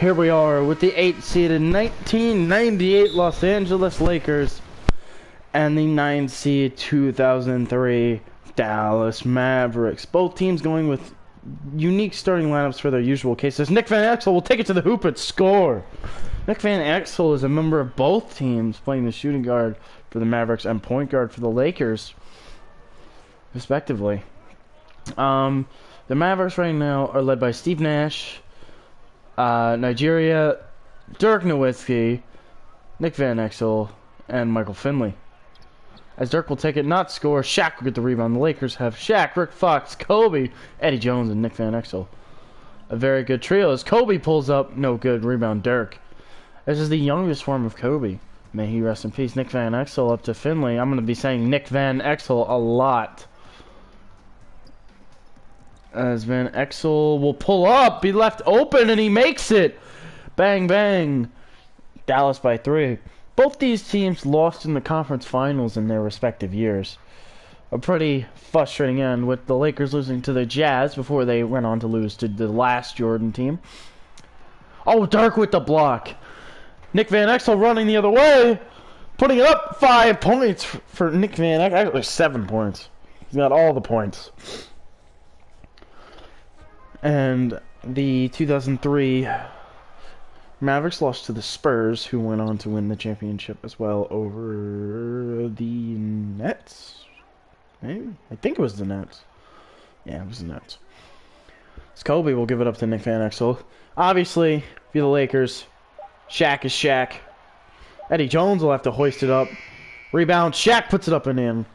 Here we are with the 8-seeded 1998 Los Angeles Lakers and the 9-seed 2003 Dallas Mavericks. Both teams going with unique starting lineups for their usual cases. Nick Van Exel will take it to the hoop and score. Nick Van Exel is a member of both teams, playing the shooting guard for the Mavericks and point guard for the Lakers, respectively. The Mavericks right now are led by Steve Nash, Nigeria, Dirk Nowitzki, Nick Van Exel, and Michael Finley. As Dirk will take it, not score, Shaq will get the rebound. The Lakers have Shaq, Rick Fox, Kobe, Eddie Jones, and Nick Van Exel. A very good trio as Kobe pulls up, no good, rebound Dirk. This is the youngest form of Kobe. May he rest in peace. Nick Van Exel up to Finley. I'm going to be saying Nick Van Exel a lot. As Van Exel will pull up, be left open, and he makes it. Bang, bang. Dallas by 3. Both these teams lost in the conference finals in their respective years. A pretty frustrating end, with the Lakers losing to the Jazz before they went on to lose to the last Jordan team. Oh, Dirk with the block. Nick Van Exel running the other way, putting it up. 5 points for Nick Van Exel. Actually, 7 points. He's got all the points. And the 2003 Mavericks lost to the Spurs, who went on to win the championship as well over the Nets. Maybe? I think it was the Nets. Yeah, it was the Nets. So Kobe will give it up to Nick Van Exel. Obviously, if you're the Lakers, Shaq is Shaq. Eddie Jones will have to hoist it up. Rebound, Shaq puts it up and in.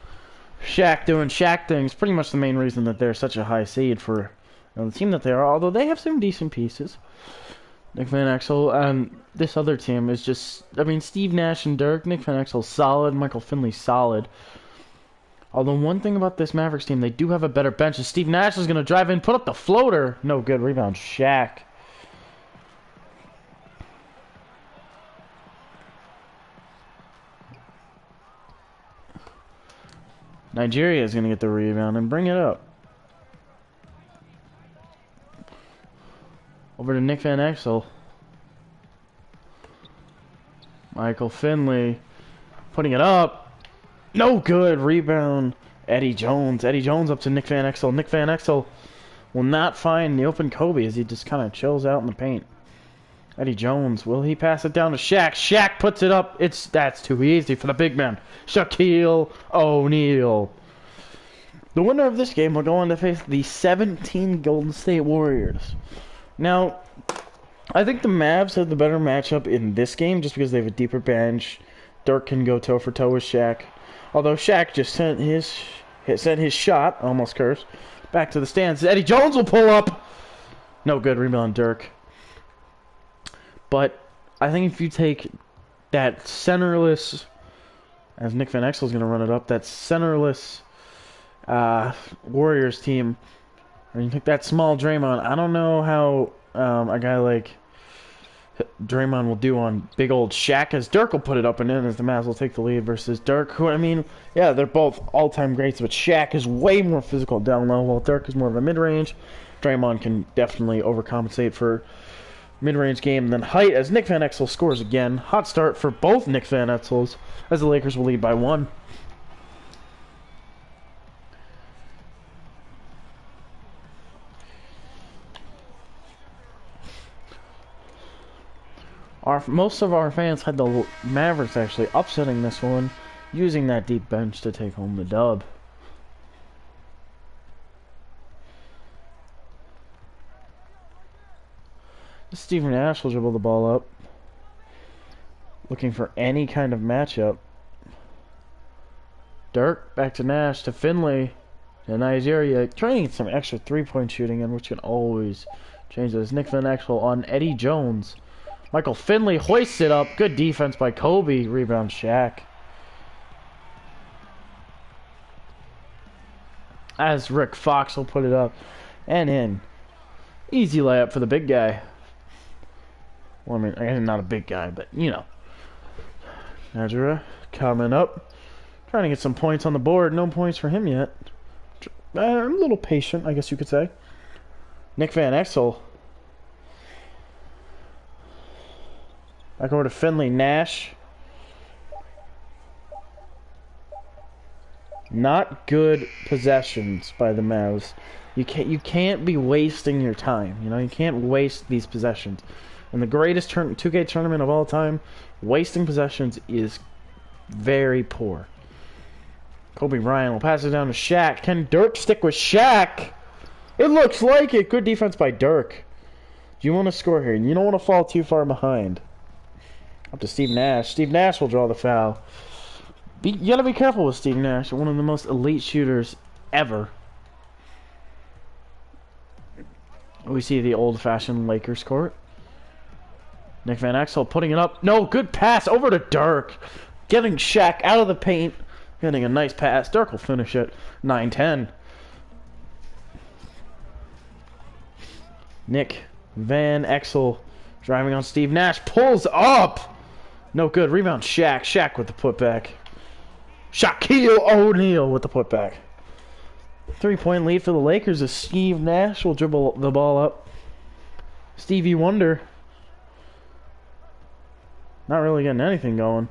Shaq doing Shaq things. Pretty much the main reason that they're such a high seed for the team that they are, although they have some decent pieces. Nick Van Exel and this other team is just, I mean, Steve Nash and Dirk. Nick Van Exel solid, Michael Finley solid. Although one thing about this Mavericks team, they do have a better bench. As Steve Nash is going to drive in, put up the floater. No good, rebound Shaq. Nigeria is going to get the rebound and bring it up. Over to Nick Van Exel. Michael Finley putting it up. No good. Rebound. Eddie Jones. Eddie Jones up to Nick Van Exel. Nick Van Exel will not find the open Kobe as he just kind of chills out in the paint. Eddie Jones, will he pass it down to Shaq? Shaq puts it up. That's too easy for the big man. Shaquille O'Neal. The winner of this game will go on to face the 17 Golden State Warriors. Now, I think the Mavs have the better matchup in this game just because they have a deeper bench. Dirk can go toe for toe with Shaq. Although Shaq just sent his shot, almost cursed, back to the stands. Eddie Jones will pull up. No good, rebound Dirk. But I think if you take that centerless, as Nick Van Exel is going to run it up, that centerless Warriors team, and you take that small Draymond, I don't know how a guy like Draymond will do on big old Shaq, as Dirk will put it up and in as the Mavs will take the lead versus Dirk, who, I mean, yeah, they're both all-time greats, but Shaq is way more physical down low, while Dirk is more of a mid-range. Draymond can definitely overcompensate for mid-range game than height, as Nick Van Exel scores again. Hot start for both Nick Van Exels, as the Lakers will lead by 1. Most of our fans had the Mavericks actually upsetting this one, using that deep bench to take home the dub. Stephen Nash will dribble the ball up, looking for any kind of matchup. Dirk back to Nash to Finley to Nigeria, trying to get some extra three-point shooting in, which can always change this. Nick Van Exel on Eddie Jones. Michael Finley hoists it up. Good defense by Kobe. Rebound Shaq. As Rick Fox will put it up and in. Easy layup for the big guy. Well, I mean, I'm not a big guy, but, you know. Najera coming up. Trying to get some points on the board. No points for him yet. A little patient, I guess you could say. Nick Van Exel Back over to Finley. Nash. Not good possessions by the Mavs. You can't be wasting your time. You know, you can't waste these possessions. In the greatest 2K tournament of all time, wasting possessions is very poor. Kobe Bryant will pass it down to Shaq. Can Dirk stick with Shaq? It looks like it. Good defense by Dirk. You want to score here, and you don't want to fall too far behind. Up to Steve Nash. Steve Nash will draw the foul. You gotta be careful with Steve Nash, one of the most elite shooters ever. We see the old-fashioned Lakers court. Nick Van Exel putting it up. No, good pass over to Dirk. Getting Shaq out of the paint. Getting a nice pass. Dirk will finish it. 9-10. Nick Van Exel driving on Steve Nash. Pulls up. No good. Rebound Shaq. Shaq with the putback. Shaquille O'Neal with the putback. 3-point lead for the Lakers as Steve Nash will dribble the ball up. Stevie Wonder. Not really getting anything going.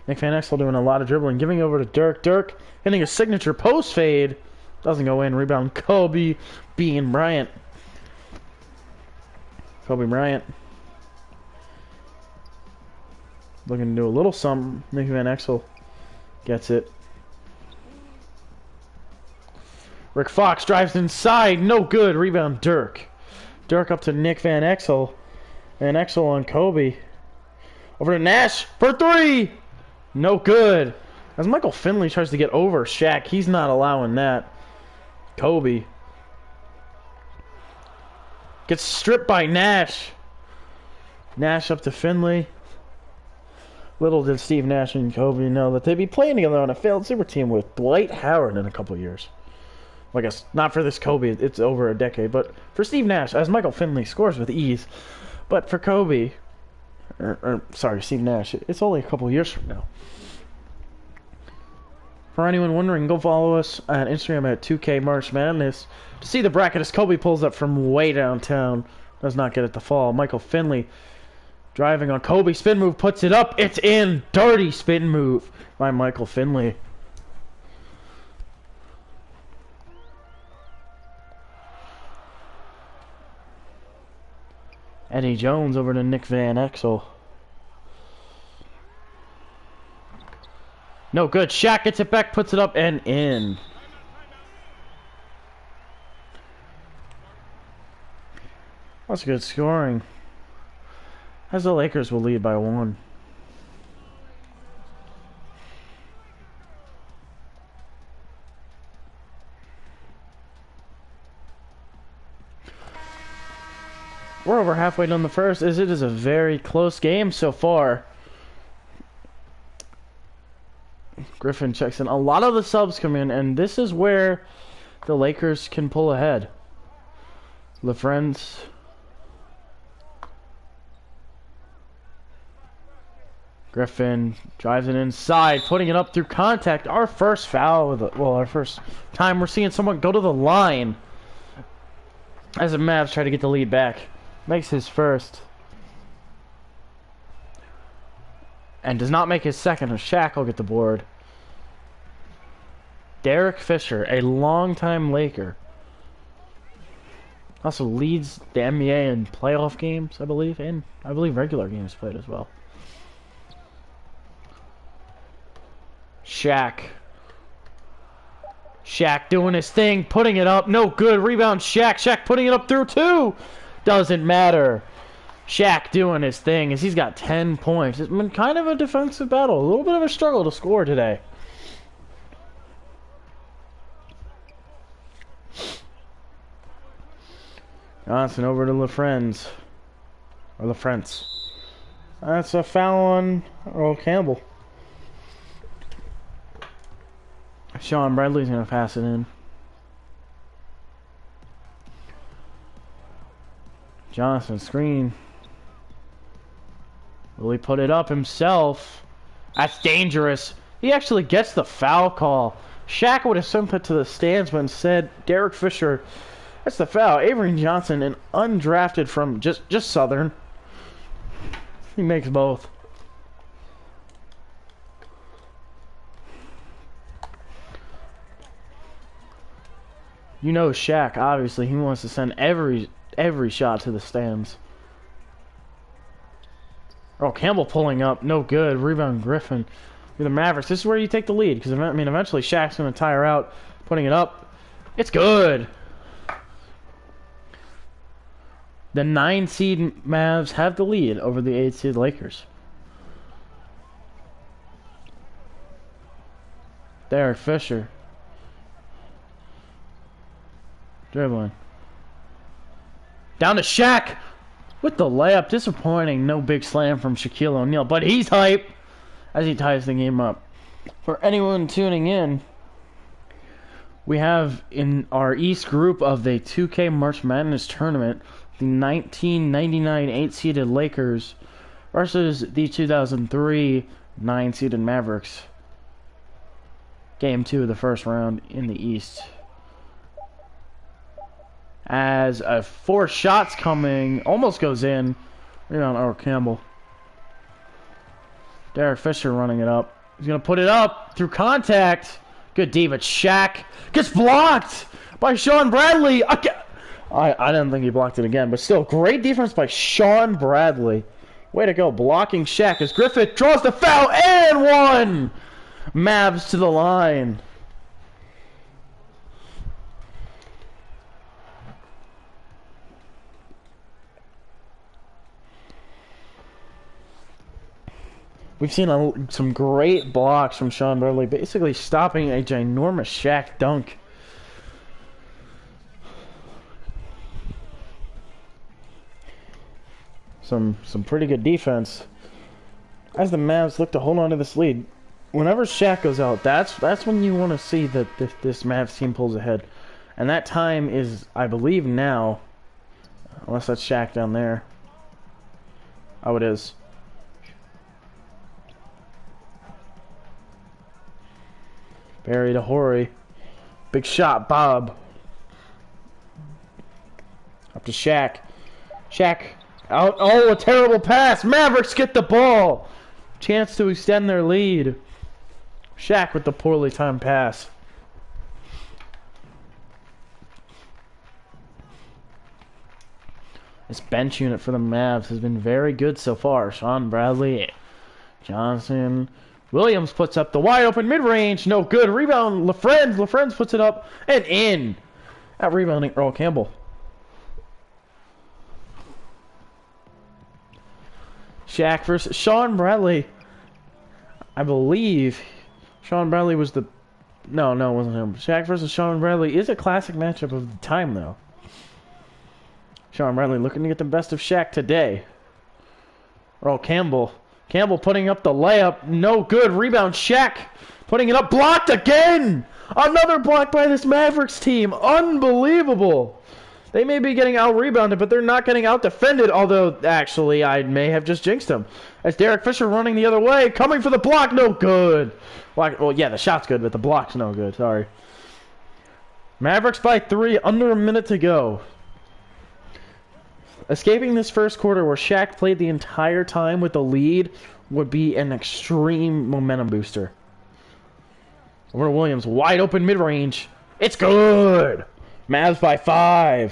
Nick Van Exel doing a lot of dribbling. Giving over to Dirk. Dirk hitting a signature post fade. Doesn't go in. Rebound Kobe Bryant. Kobe Bryant. Looking to do a little something. Nick Van Exel gets it. Rick Fox drives inside. No good. Rebound Dirk. Dirk up to Nick Van Exel. Van Exel on Kobe. Over to Nash for three. No good. As Michael Finley tries to get over Shaq, he's not allowing that. Kobe gets stripped by Nash. Nash up to Finley. Little did Steve Nash and Kobe know that they'd be playing together on a failed super team with Dwight Howard in a couple years. Well, I guess not for this Kobe, it's over a decade, but for Steve Nash, as Michael Finley scores with ease. But for Kobe, sorry, Steve Nash, it's only a couple years from now. For anyone wondering, go follow us on Instagram at 2K March Madness to see the bracket as Kobe pulls up from way downtown. Does not get it to fall. Michael Finley driving on Kobe. Spin move puts it up. It's in. Dirty spin move by Michael Finley. Eddie Jones over to Nick Van Exel. No good. Shaq gets it back, puts it up, and in. That's good scoring. As the Lakers will lead by 1. We're over halfway done the first, as it is a very close game so far. Griffin checks in. A lot of the subs come in, and this is where the Lakers can pull ahead. LaFrenz. Griffin drives it inside, putting it up through contact. Our first foul, our first time we're seeing someone go to the line. As the Mavs try to get the lead back. Makes his first. And does not make his second. Shaq will get the board. Derek Fisher, a longtime Laker. Also leads the NBA in playoff games, I believe. And I believe regular games played as well. Shaq. Shaq doing his thing, putting it up. No good. Rebound Shaq. Shaq putting it up through 2. Doesn't matter. Shaq doing his thing as he's got 10 points. It's been kind of a defensive battle. A little bit of a struggle to score today. Johnson over to LaFrenz. Or LaFrentz. That's a foul on Earl Campbell. Sean Bradley's going to pass it in. Johnson screen. Will he put it up himself? That's dangerous. He actually gets the foul call. Shaq would have sent it to the stands, but instead, Derek Fisher That's the foul. Avery Johnson, an undrafted from just Southern. He makes both. You know Shaq, obviously, he wants to send every shot to the stands. Oh, Campbell pulling up, no good. Rebound Griffin. The Mavericks, this is where you take the lead, because I mean, eventually Shaq's going to tire out, putting it up. It's good. The 9 seed Mavs have the lead over the 8 seed Lakers. Derek Fisher. Dribbling. Down to Shaq with the layup. Disappointing. No big slam from Shaquille O'Neal, but he's hype as he ties the game up. For anyone tuning in, we have in our East group of the 2K March Madness tournament the 1999 8-seeded Lakers versus the 2003 9-seeded Mavericks. Game 2 of the first round in the East. As 4 shots coming, almost goes in. Rebound, Earl Campbell. Derek Fisher running it up. He's going to put it up through contact. Good D, but Shaq gets blocked by Sean Bradley. I didn't think he blocked it again, but still, great defense by Sean Bradley. Way to go, blocking Shaq as Griffith draws the foul and one. Mavs to the line. We've seen some great blocks from Sean Bradley, basically stopping a ginormous Shaq dunk. Some pretty good defense as the Mavs look to hold on to this lead. Whenever Shaq goes out, that's when you want to see that this Mavs team pulls ahead, and that time is, I believe, now, unless that's Shaq down there. Oh, it is. Barry to Horry. Big shot, Bob. Up to Shaq. Shaq out. Oh, a terrible pass. Mavericks get the ball. Chance to extend their lead. Shaq with the poorly timed pass. This bench unit for the Mavs has been very good so far. Sean Bradley, Johnson, Williams puts up the wide open mid-range. No good. Rebound, LaFrenz. LaFrenz puts it up and in. Out rebounding Earl Campbell. Shaq versus Sean Bradley. I believe Sean Bradley was the... No, it wasn't him. Shaq versus Sean Bradley is a classic matchup of the time, though. Sean Bradley looking to get the best of Shaq today. Earl Campbell. Campbell putting up the layup. No good. Rebound. Shaq putting it up. Blocked again. Another block by this Mavericks team. Unbelievable. They may be getting out-rebounded, but they're not getting out-defended. Although, actually, I may have just jinxed them. As Derek Fisher running the other way. Coming for the block. No good. Well, yeah, the shot's good, but the block's no good. Sorry. Mavericks by 3. Under a minute to go. Escaping this first quarter where Shaq played the entire time with the lead would be an extreme momentum booster. Over Williams, wide open mid-range. It's good! Mavs by 5.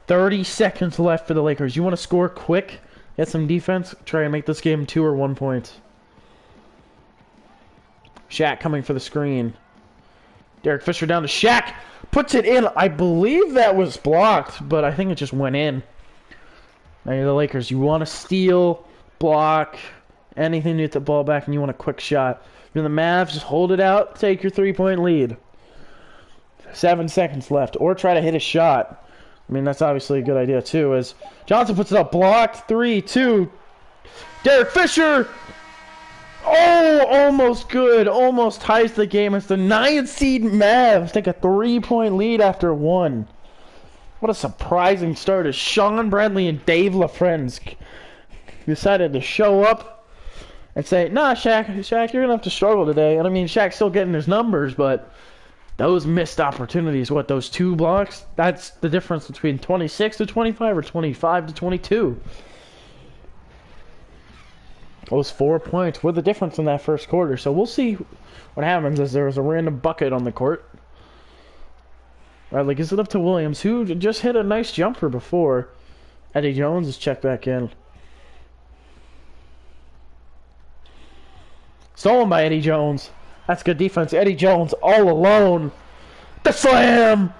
30 seconds left for the Lakers. You want to score quick? Get some defense? Try and make this game 2 or 1 points. Shaq coming for the screen. Derek Fisher down to Shaq. Puts it in. I believe that was blocked, but I think it just went in. Now you're the Lakers. You want to steal, block, anything to get the ball back, and you want a quick shot. You're the Mavs. Just hold it out. Take your 3-point lead. 7 seconds left. Or try to hit a shot. I mean, that's obviously a good idea, too, as Johnson puts it up. Blocked. 3, 2. Derek Fisher. Oh, almost good. Almost ties the game as the 9-seed Mavs take a 3-point lead after 1. What a surprising start as Sean Bradley and Dave LaFrenz decided to show up and say, nah, Shaq, you're going to have to struggle today. And I mean, Shaq's still getting his numbers, but Those missed opportunities, what, those 2 blocks? That's the difference between 26 to 25 or 25 to 22. Those 4 points were the difference in that first quarter. So we'll see what happens as there was a random bucket on the court. Bradley gives it up to Williams, who just hit a nice jumper before. Eddie Jones is checked back in. Stolen by Eddie Jones. That's good defense. Eddie Jones all alone. The slam!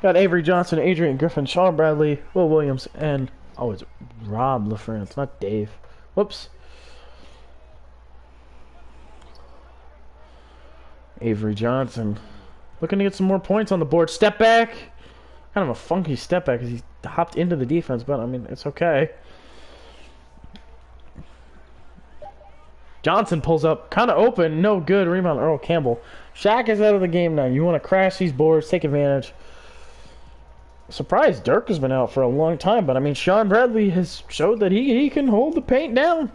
Got Avery Johnson, Adrian Griffin, Sean Bradley, Will Williams, and... oh, it's Rob LaFrance, not Dave. Whoops. Avery Johnson. Looking to get some more points on the board. Step back. Kind of a funky step back because he hopped into the defense, but, I mean, it's okay. Johnson pulls up, kind of open, no good. Rebound, Earl Campbell. Shaq is out of the game now. You want to crash these boards, take advantage. Surprised Dirk has been out for a long time, but I mean, Sean Bradley has showed that he can hold the paint down.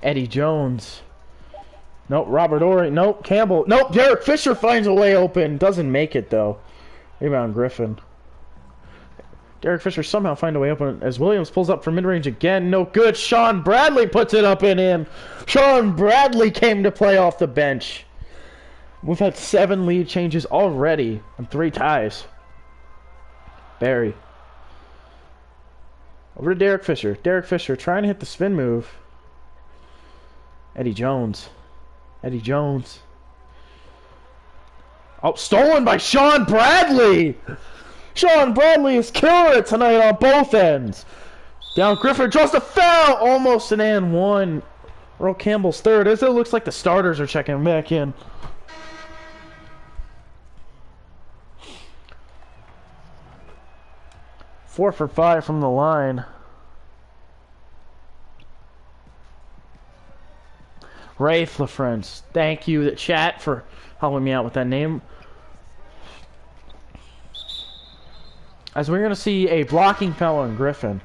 Eddie Jones. Nope, Robert Ory. Nope, Campbell. Nope, Derek Fisher finds a way open. Doesn't make it, though. Rebound, Griffin. Derek Fisher somehow finds a way open as Williams pulls up for mid-range again. No good. Sean Bradley puts it up and in. Sean Bradley came to play off the bench. We've had 7 lead changes already and 3 ties. Barry. Over to Derek Fisher. Derek Fisher trying to hit the spin move. Eddie Jones. Eddie Jones. Oh, stolen by Sean Bradley! Sean Bradley is killing it tonight on both ends. Down Griffin draws the foul! Almost an and 1. Earl Campbell's third, as it looks like the starters are checking back in. Four for 5 from the line. Rafe LaFrance. Thank you, the chat, for helping me out with that name. As we're going to see a blocking foul on Griffin.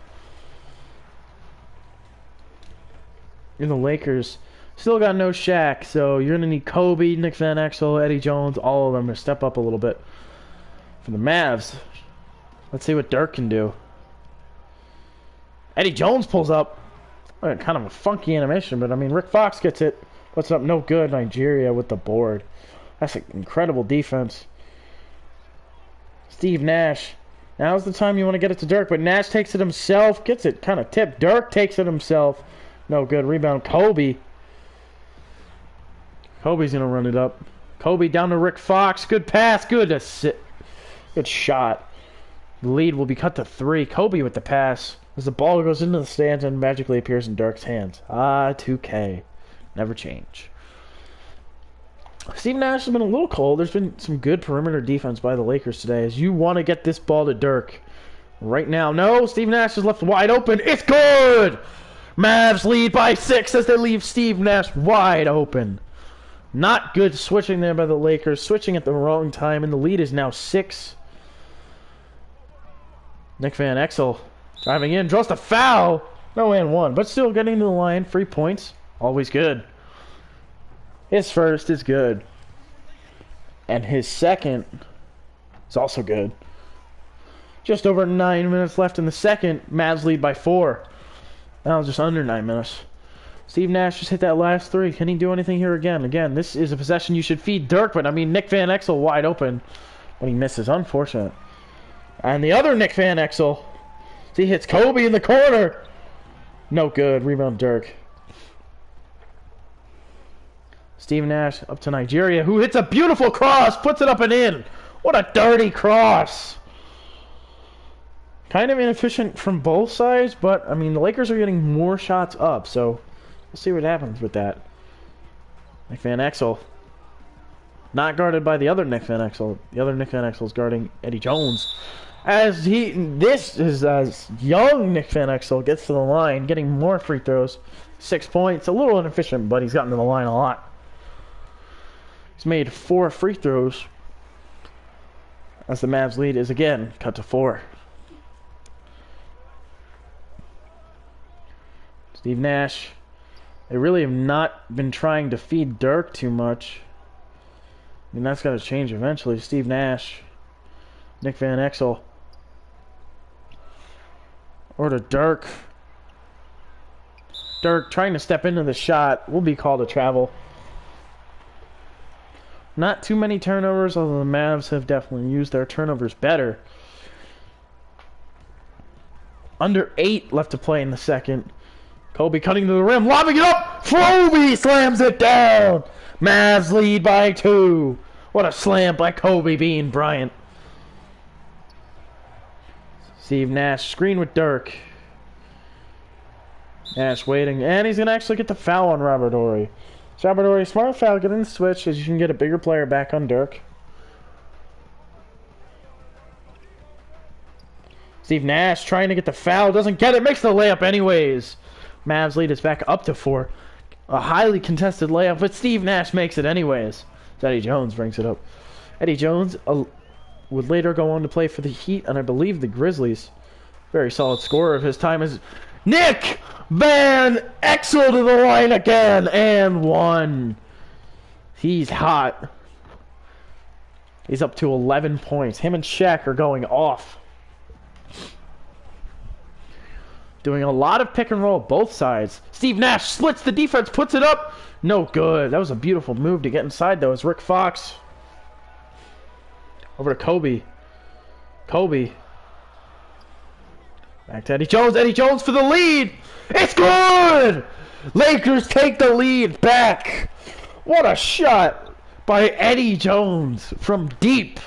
In the Lakers. Still got no Shaq, so you're going to need Kobe, Nick Van Exel, Eddie Jones, all of them to step up a little bit. For the Mavs, let's see what Dirk can do. Eddie Jones pulls up. Kind of a funky animation, but I mean, Rick Fox gets it. Puts up no good. Nigeria with the board. That's an incredible defense. Steve Nash. Now's the time you want to get it to Dirk, but Nash takes it himself. Gets it kind of tipped. Dirk takes it himself. No good. Rebound. Kobe. Kobe's going to run it up. Kobe down to Rick Fox. Good pass. Good assist. Good shot. The lead will be cut to 3. Kobe with the pass. As the ball goes into the stands and magically appears in Dirk's hands. 2K. Never change. Steve Nash has been a little cold. There's been some good perimeter defense by the Lakers today as you want to get this ball to Dirk right now. No, Steve Nash is left wide open. It's good! Mavs lead by 6 as they leave Steve Nash wide open. Not good switching there by the Lakers. Switching at the wrong time, and the lead is now 6. Nick Van Exel driving in, draws the foul. No and 1, but still getting to the line. 3 points. Always good. His first is good. And his second is also good. Just over 9 minutes left in the second. Mavs lead by 4. Now just under 9 minutes. Steve Nash just hit that last 3. Can he do anything here again? Again, this is a possession you should feed Dirk, but I mean, Nick Van Exel wide open when he misses. Unfortunate. And the other Nick Van Exel. He hits Kobe in the corner. No good. Rebound Dirk. Steve Nash up to Nigeria, who hits a beautiful cross, puts it up and in. What a dirty cross. Kind of inefficient from both sides, but, I mean, the Lakers are getting more shots up, so we'll see what happens with that. Nick Van Exel. Not guarded by the other Nick Van Exel. The other Nick Van Exel is guarding Eddie Jones. This is as young Nick Van Exel gets to the line, getting more free throws. 6 points. A little inefficient, but he's gotten to the line a lot. He's made 4 free throws as the Mavs lead is again cut to 4. Steve Nash They really have not been trying to feed Dirk too much. I mean, that's got to change eventually. Steve Nash. Nick Van Exel. Or to Dirk. Dirk trying to step into the shot. Will be called a travel. Not too many turnovers, although the Mavs have definitely used their turnovers better. Under 8 left to play in the second. Kobe cutting to the rim, lobbing it up! Kobe slams it down! Mavs lead by 2. What a slam by Kobe Bean Bryant. Steve Nash, screen with Dirk. Nash waiting, and he's going to actually get the foul on Robert Horry. So Robert Horry, smart foul, get in the switch, as you can get a bigger player back on Dirk. Steve Nash trying to get the foul, doesn't get it, makes the layup anyways. Mavs lead is back up to 4. A highly contested layup, but Steve Nash makes it anyways. Eddie Jones brings it up. Eddie Jones would later go on to play for the Heat and I believe the Grizzlies. Very solid scorer of his time is Nick Van Exel to the line again and 1. He's hot. He's up to 11 points. Him and Shaq are going off. Doing a lot of pick and roll both sides. Steve Nash splits the defense, puts it up. No good. That was a beautiful move to get inside though. It's Rick Fox. Over to Kobe. Kobe. Back to Eddie Jones. Eddie Jones for the lead. It's good! Lakers take the lead back. What a shot by Eddie Jones from deep.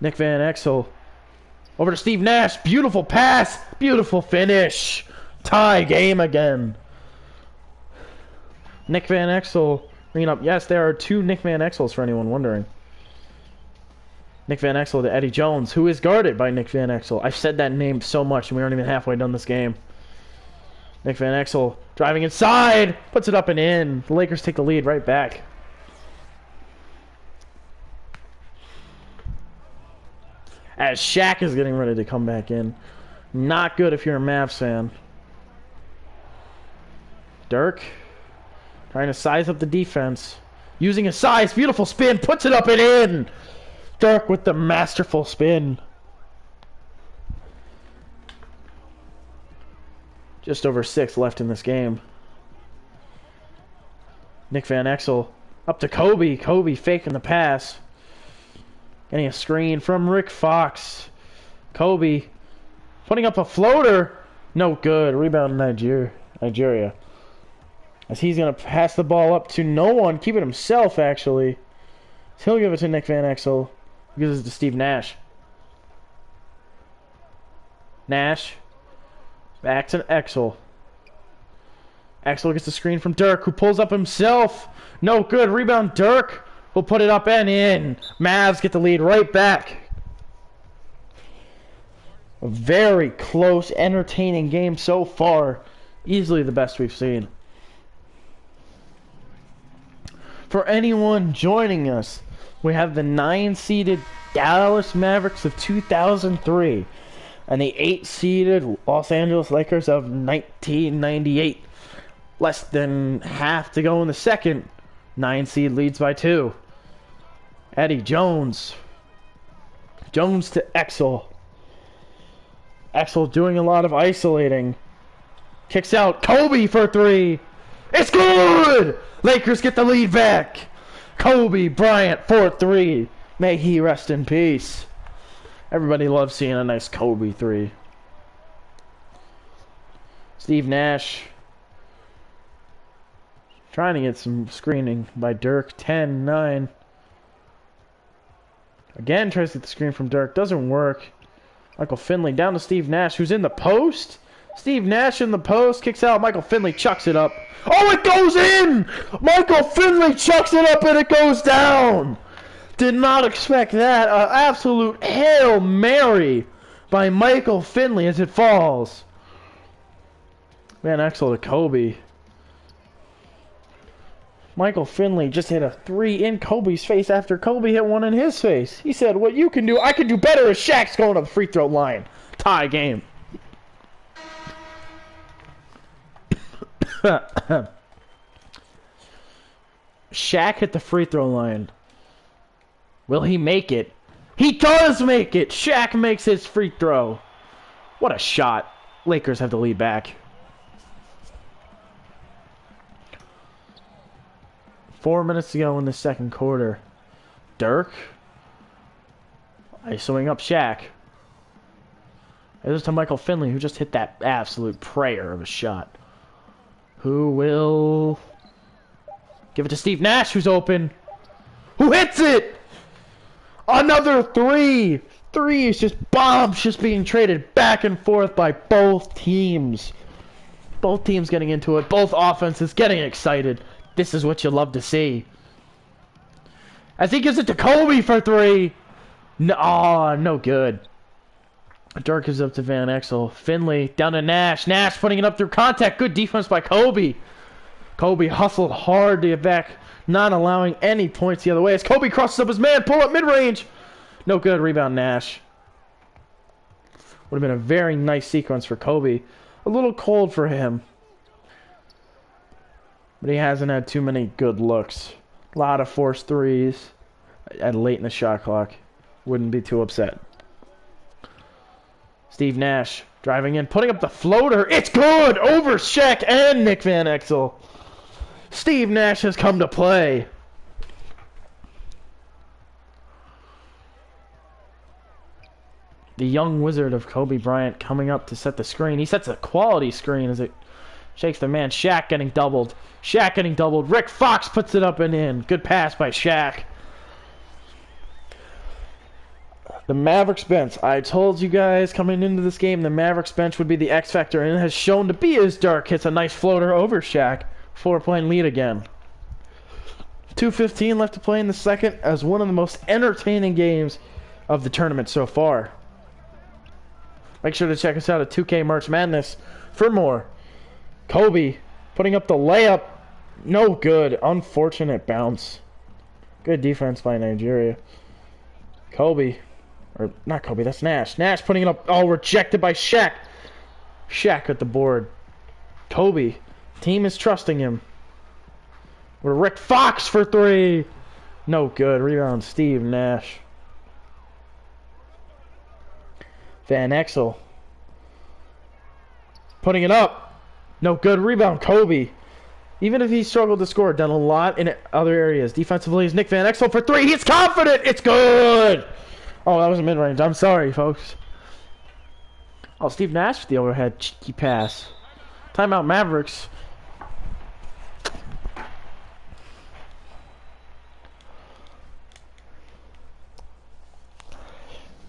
Nick Van Exel. Over to Steve Nash. Beautiful pass. Beautiful finish. Tie game again. Nick Van Exel bringing up. Yes, there are 2 Nick Van Exels for anyone wondering. Nick Van Exel to Eddie Jones, who is guarded by Nick Van Exel. I've said that name so much and we aren't even halfway done this game. Nick Van Exel driving inside. Puts it up and in. The Lakers take the lead right back. As Shaq is getting ready to come back in. Not good if you're a Mavs fan. Dirk trying to size up the defense. Using his size. Beautiful spin. Puts it up and in. Dirk with the masterful spin. Just over 6 left in this game. Nick Van Exel up to Kobe. Kobe faking the pass. Getting a screen from Rick Fox. Kobe putting up a floater. No good. Rebound Nigeria. As he's going to pass the ball up to no one. Keep it himself, actually. So he'll give it to Nick Van Exel. He gives it to Steve Nash. Nash. Back to Exel. Exel gets the screen from Dirk, who pulls up himself. No good. Rebound Dirk. Will put it up and in. Mavs get the lead right back. A very close, entertaining game so far. Easily the best we've seen. For anyone joining us, we have the 9-seeded Dallas Mavericks of 2003 and the 8-seeded Los Angeles Lakers of 1998. Less than half to go in the second. 9 seed leads by 2. Eddie Jones. Jones to Exel. Exel doing a lot of isolating. Kicks out. Kobe for 3. It's good! Lakers get the lead back. Kobe Bryant for 3. May he rest in peace. Everybody loves seeing a nice Kobe 3. Steve Nash. Trying to get some screening by Dirk. 10-9. Again tries to get the screen from Dirk. Doesn't work. Michael Finley down to Steve Nash, who's in the post. Steve Nash in the post. Kicks out. Michael Finley chucks it up. Oh, it goes in! Michael Finley chucks it up and it goes down! Did not expect that. An absolute Hail Mary by Michael Finley as it falls. Van Exel to Kobe. Michael Finley just hit a 3 in Kobe's face after Kobe hit one in his face. He said, what you can do, I can do better as Shaq's going to the free throw line. Tie game. Shaq hit the free throw line. Will he make it? He does make it! Shaq makes his free throw. What a shot. Lakers have the lead back. 4 minutes to go in the second quarter. Dirk. ISOing up Shaq. It is to Michael Finley, who just hit that absolute prayer of a shot. Who will give it to Steve Nash, who's open. Who hits it? Another 3. 3 is just bombs just being traded back and forth by both teams. Both teams getting into it. Both offenses getting excited. This is what you love to see. As he gives it to Kobe for 3. No, oh, no good. Dirk is up to Van Exel. Finley down to Nash. Nash putting it up through contact. Good defense by Kobe. Kobe hustled hard to get back, not allowing any points the other way. As Kobe crosses up his man, pull up mid-range. No good. Rebound Nash. Would have been a very nice sequence for Kobe. A little cold for him. But he hasn't had too many good looks. A lot of forced threes at late in the shot clock. Wouldn't be too upset. Steve Nash driving in, putting up the floater. It's good! Over Shaq and Nick Van Exel. Steve Nash has come to play. The young wizard of Kobe Bryant coming up to set the screen. He sets a quality screen as it shakes the man. Shaq getting doubled. Shaq getting doubled. Rick Fox puts it up and in. Good pass by Shaq. The Mavericks bench. I told you guys coming into this game the Mavericks bench would be the X factor, and it has shown to be as Dirk hits a nice floater over Shaq. 4-point lead again. 2:15 left to play in the second as one of the most entertaining games of the tournament so far. Make sure to check us out at 2K March Madness for more. Kobe putting up the layup. No good. Unfortunate bounce. Good defense by Nigeria. Kobe. Or not Kobe, that's Nash. Nash putting it up. Oh, rejected by Shaq. Shaq at the board. Kobe. Team is trusting him. We're Rick Fox for 3. No good. Rebound Steve Nash. Van Exel. Putting it up. No good. Rebound Kobe. Even if he struggled to score, done a lot in other areas. Defensively is Nick Van Exel for 3. He's confident. It's good. Oh, that was a mid-range. I'm sorry, folks. Oh, Steve Nash with the overhead cheeky pass. Timeout Mavericks.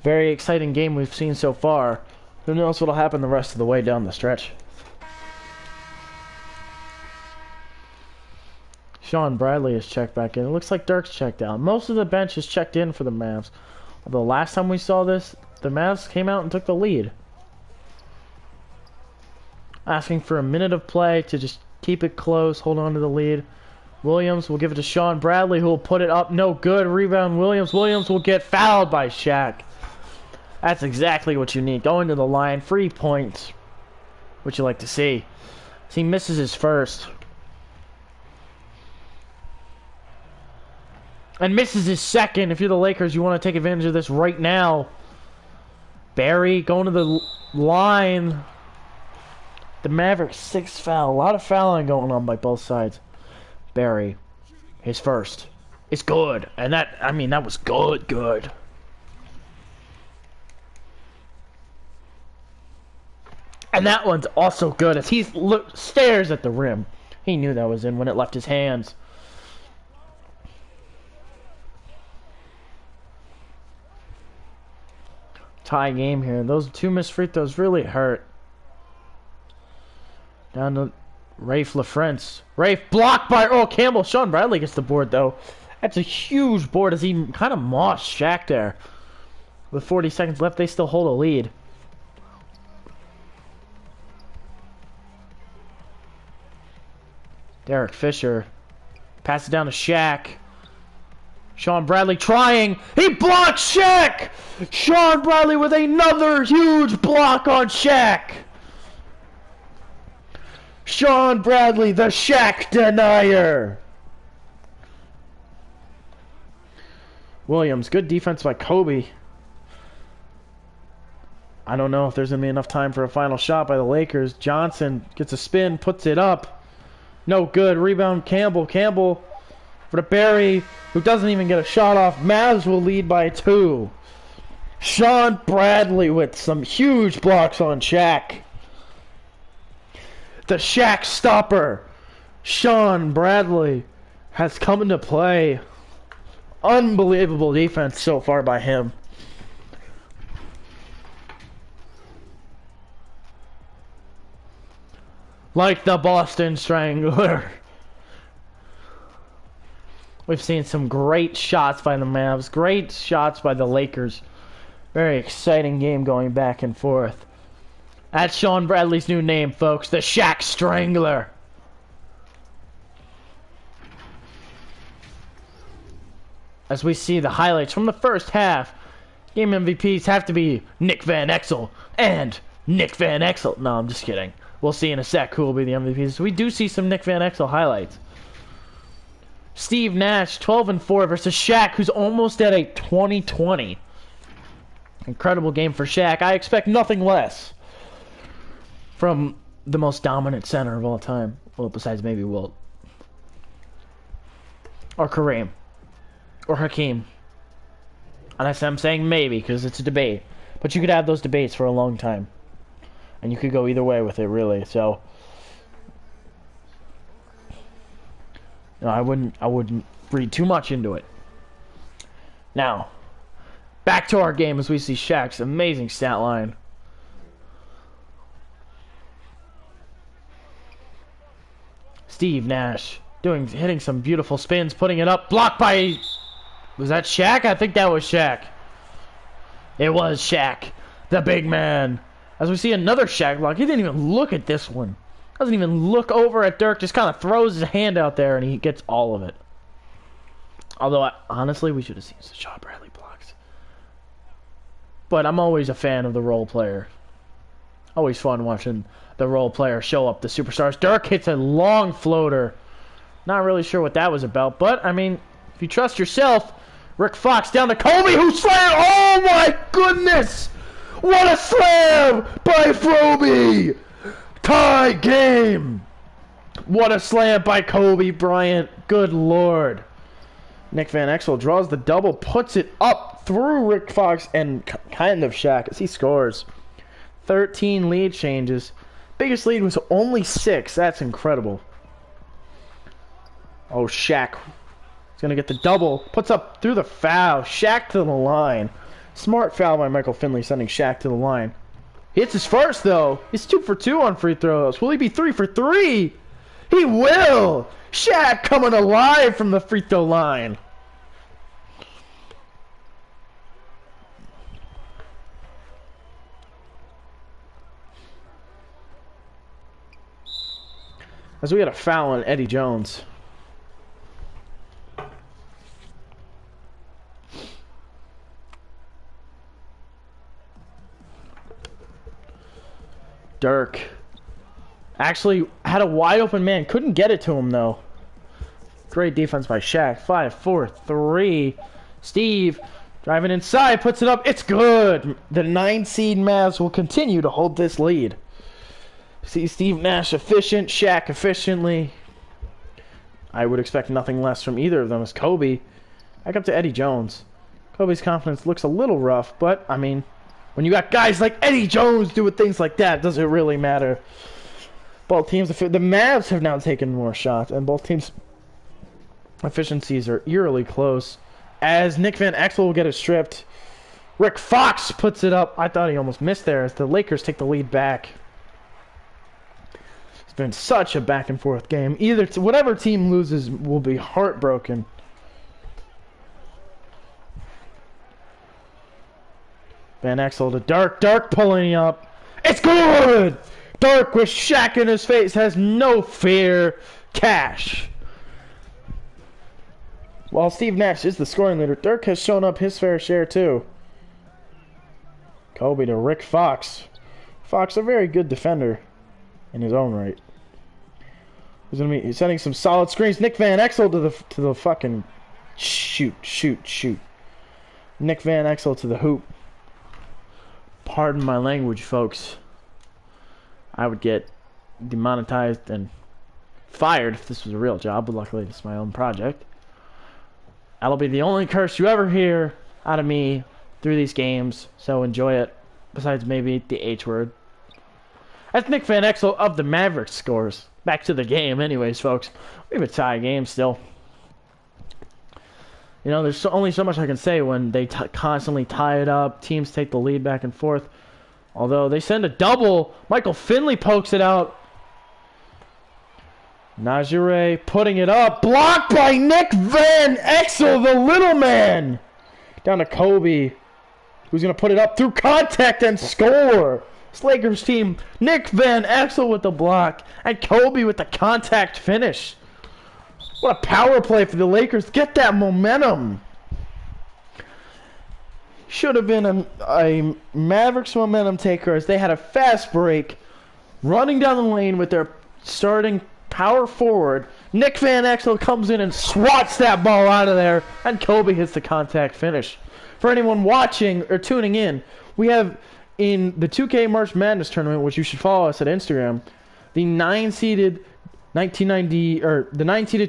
Very exciting game we've seen so far. Who knows what'll happen the rest of the way down the stretch. Sean Bradley is checked back in. It looks like Dirk's checked out. Most of the bench is checked in for the Mavs. Although last time we saw this, the Mavs came out and took the lead. Asking for a minute of play to just keep it close, hold on to the lead. Williams will give it to Sean Bradley, who will put it up. No good. Rebound Williams. Williams will get fouled by Shaq. That's exactly what you need. Going to the line. Free points. What you like to see. As he misses his first. And misses his second. If you're the Lakers, you want to take advantage of this right now. Barry going to the line. The Mavericks, 6th foul. A lot of fouling going on by both sides. Barry, his first. It's good. And that, I mean, that was good. And that one's also good as he stares at the rim. He knew that was in when it left his hands. Tie game here. Those 2 missed free throws really hurt. Down to Rafe LaFrance. Rafe blocked by Earl Campbell. Sean Bradley gets the board though. That's a huge board as he kind of mossed Shaq there. With 40 seconds left, they still hold a lead. Derek Fisher Pass it down to Shaq. Sean Bradley trying. He blocks Shaq! Sean Bradley with another huge block on Shaq. Sean Bradley, the Shaq denier. Williams, good defense by Kobe. I don't know if there's going to be enough time for a final shot by the Lakers. Johnson gets a spin, puts it up. No good. Rebound, Campbell. Campbell for the Barry, who doesn't even get a shot off. Mavs will lead by 2. Sean Bradley with some huge blocks on Shaq. The Shaq stopper, Sean Bradley, has come into play. Unbelievable defense so far by him. Like the Boston Strangler. We've seen some great shots by the Mavs. Great shots by the Lakers. Very exciting game going back and forth. That's Sean Bradley's new name, folks. The Shaq Strangler. As we see the highlights from the first half, game MVPs have to be Nick Van Exel and Nick Van Exel. No, I'm just kidding. We'll see in a sec who will be the MVPs. We do see some Nick Van Exel highlights. Steve Nash, 12-4 versus Shaq, who's almost at a 20-20. Incredible game for Shaq. I expect nothing less from the most dominant center of all time. Well, besides maybe Wilt. Or Kareem. Or Hakeem. And I'm saying maybe because it's a debate. But you could have those debates for a long time. And you could go either way with it, really. So, no, I wouldn't read too much into it. Now, back to our game as we see Shaq's amazing stat line. Steve Nash hitting some beautiful spins, putting it up, blocked by, was that Shaq? I think that was Shaq. It was Shaq, the big man. As we see another Shaq block, he didn't even look at this one. Doesn't even look over at Dirk, just kind of throws his hand out there and he gets all of it. Although, honestly, we should have seen some Sean Bradley blocks. But I'm always a fan of the role player. Always fun watching the role player show up the superstars. Dirk hits a long floater. Not really sure what that was about, but, I mean, if you trust yourself, Rick Fox down to Kobe, who slammed. Oh, my goodness! What a slam by Froby! Tie game! What a slam by Kobe Bryant. Good Lord. Nick Van Exel draws the double, puts it up through Rick Fox and kind of Shaq as he scores. 13 lead changes. Biggest lead was only 6. That's incredible. Oh, Shaq. He's going to get the double. Puts up through the foul. Shaq to the line. Smart foul by Michael Finley, sending Shaq to the line. He hits his first, though. He's 2 for 2 on free throws. Will he be 3 for 3? He will! Shaq coming alive from the free throw line. As we had a foul on Eddie Jones. Dirk actually had a wide open man. Couldn't get it to him, though. Great defense by Shaq. 5, 4, 3. Steve driving inside. Puts it up. It's good. The 9 seed Mavs will continue to hold this lead. See Steve Nash efficient. Shaq efficiently. I would expect nothing less from either of them as Kobe. Back up to Eddie Jones. Kobe's confidence looks a little rough, but, I mean, when you got guys like Eddie Jones doing things like that, does it really matter? Both teams, the Mavs have now taken more shots, and both teams' efficiencies are eerily close. As Nick Van Exel will get it stripped, Rick Fox puts it up. I thought he almost missed there as the Lakers take the lead back. It's been such a back and forth game. Whatever team loses will be heartbroken. Van Exel to Dirk. Dirk pulling up. It's good! Dirk with Shaq in his face has no fear. Cash. While Steve Nash is the scoring leader, Dirk has shown up his fair share too. Kobe to Rick Fox. Fox, a very good defender in his own right. He's sending some solid screens. Nick Van Exel to the fucking shoot. Nick Van Exel to the hoop. Pardon my language, folks. I would get demonetized and fired if this was a real job, but luckily it's my own project. That'll be the only curse you ever hear out of me through these games, so enjoy it. Besides maybe the H word. That's Nick Van Exel of the Mavericks scores. Back to the game anyways, folks. We have a tie game still. You know, there's only so much I can say when they constantly tie it up. Teams take the lead back and forth. Although they send a double. Michael Finley pokes it out. Najee putting it up. Blocked by Nick Van Exel, the little man. Down to Kobe, who's going to put it up through contact and score. This Lakers team, Nick Van Exel with the block, and Kobe with the contact finish. What a power play for the Lakers. Get that momentum. Should have been a Mavericks momentum taker as they had a fast break, running down the lane with their starting power forward. Nick Van Exel comes in and swats that ball out of there, and Kobe hits the contact finish. For anyone watching or tuning in, we have in the 2K March Madness tournament, which you should follow us at Instagram, the 9-seeded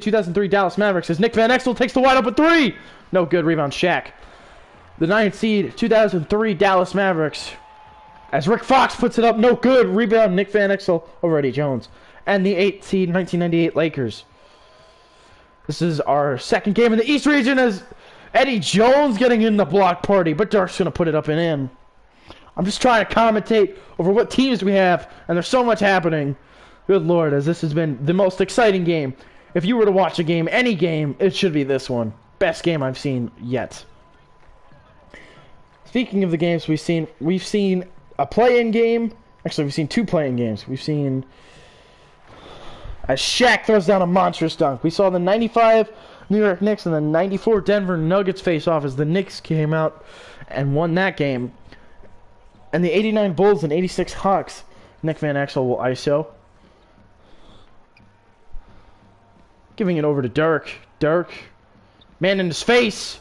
2003 Dallas Mavericks as Nick Van Exel takes the wide open three. No good, rebound Shaq. The 9th seed 2003 Dallas Mavericks as Rick Fox puts it up, no good, rebound Nick Van Exel over Eddie Jones. And the 8th seed 1998 Lakers. This is our second game in the East region as Eddie Jones getting in the block party, but Dirk's going to put it up and in. I'm just trying to commentate over what teams we have, and there's so much happening. Good Lord, as this has been the most exciting game. If you were to watch a game, any game, it should be this one. Best game I've seen yet. Speaking of the games we've seen a play-in game. Actually, we've seen two play-in games. We've seen as Shaq throws down a monstrous dunk. We saw the 95 New York Knicks and the 94 Denver Nuggets face off as the Knicks came out and won that game. And the 89 Bulls and 86 Hawks. Nick Van Exel will ISO. Giving it over to Dirk. Dirk. Man in his face.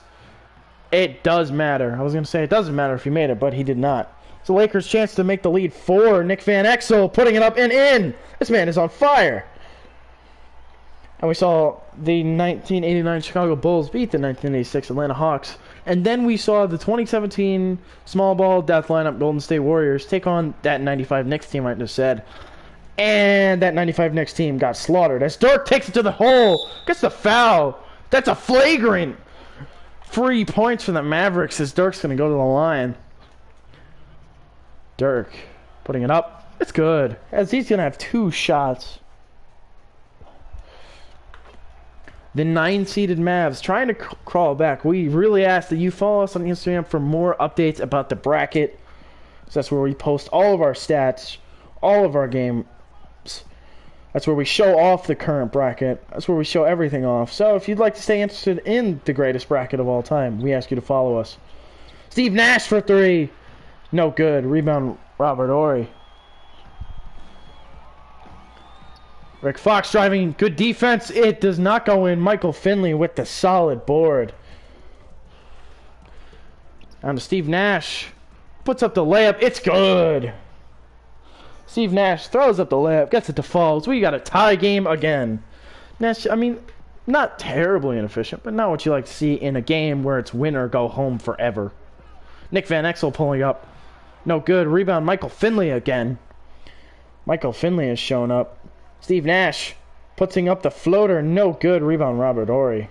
It does matter. I was going to say it doesn't matter if he made it, but he did not. It's the Lakers' chance to make the lead for Nick Van Exel, putting it up and in. This man is on fire. And we saw the 1989 Chicago Bulls beat the 1986 Atlanta Hawks. And then we saw the 2017 small ball death lineup Golden State Warriors take on that 95 Knicks team I just said. And that 95 Knicks team got slaughtered as Dirk takes it to the hole. Gets the foul. That's a flagrant. 3 points for the Mavericks as Dirk's going to go to the line. Dirk putting it up. It's good as he's going to have 2 shots. The 9-seeded Mavs trying to crawl back. We really ask that you follow us on Instagram for more updates about the bracket. So that's where we post all of our stats, all of our games. That's where we show off the current bracket. That's where we show everything off. So if you'd like to stay interested in the greatest bracket of all time, we ask you to follow us. Steve Nash for 3. No good. Rebound Robert Horry. Rick Fox driving, good defense. It does not go in. Michael Finley with the solid board. Down to Steve Nash. Puts up the layup. It's good. Steve Nash throws up the layup, gets it to falls. We got a tie game again. Nash, I mean, not terribly inefficient, but not what you like to see in a game where it's win or go home forever. Nick Van Exel pulling up. No good. Rebound Michael Finley again. Michael Finley has shown up. Steve Nash putting up the floater. No good. Rebound Robert Horry.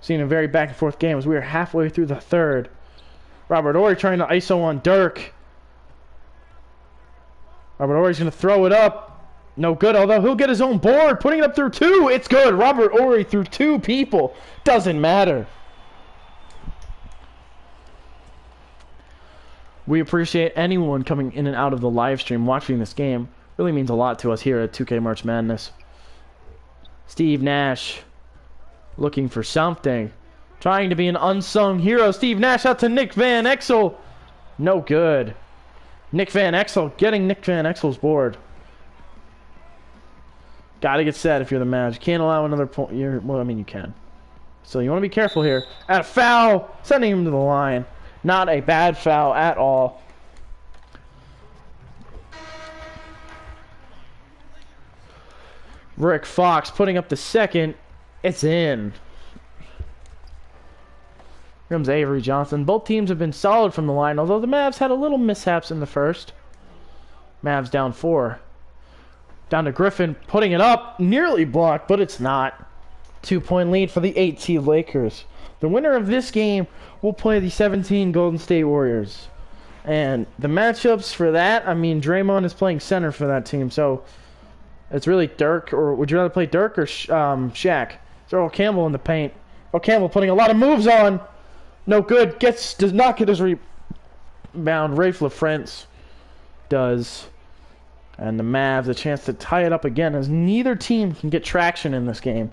Seeing a very back and forth game as we are halfway through the third. Robert Horry trying to ISO on Dirk. Robert Horry's going to throw it up. No good, although he'll get his own board. Putting it up through 2. It's good. Robert Horry through 2 people. Doesn't matter. We appreciate anyone coming in and out of the live stream watching this game. Really means a lot to us here at 2K March Madness. Steve Nash looking for something. Trying to be an unsung hero. Steve Nash out to Nick Van Exel. No good. Nick Van Exel getting Nick Van Exel's board. Gotta get set if you're the Mavs. You can't allow another point. Well, I mean, you can. So you want to be careful here. At a foul, sending him to the line. Not a bad foul at all. Rick Fox putting up the second. It's in. Here comes Avery Johnson. Both teams have been solid from the line, although the Mavs had a little mishaps in the first. Mavs down 4. Down to Griffin, putting it up. Nearly blocked, but it's not. 2-point lead for the 8-seed Lakers. The winner of this game will play the 17 Golden State Warriors. And the matchups for that, I mean, Draymond is playing center for that team, so it's really Dirk, or would you rather play Dirk or Shaq? It's Earl Campbell in the paint. Earl Campbell putting a lot of moves on. No good. Does not get his rebound. Rafe LaFrentz does. And the Mavs a chance to tie it up again, as neither team can get traction in this game.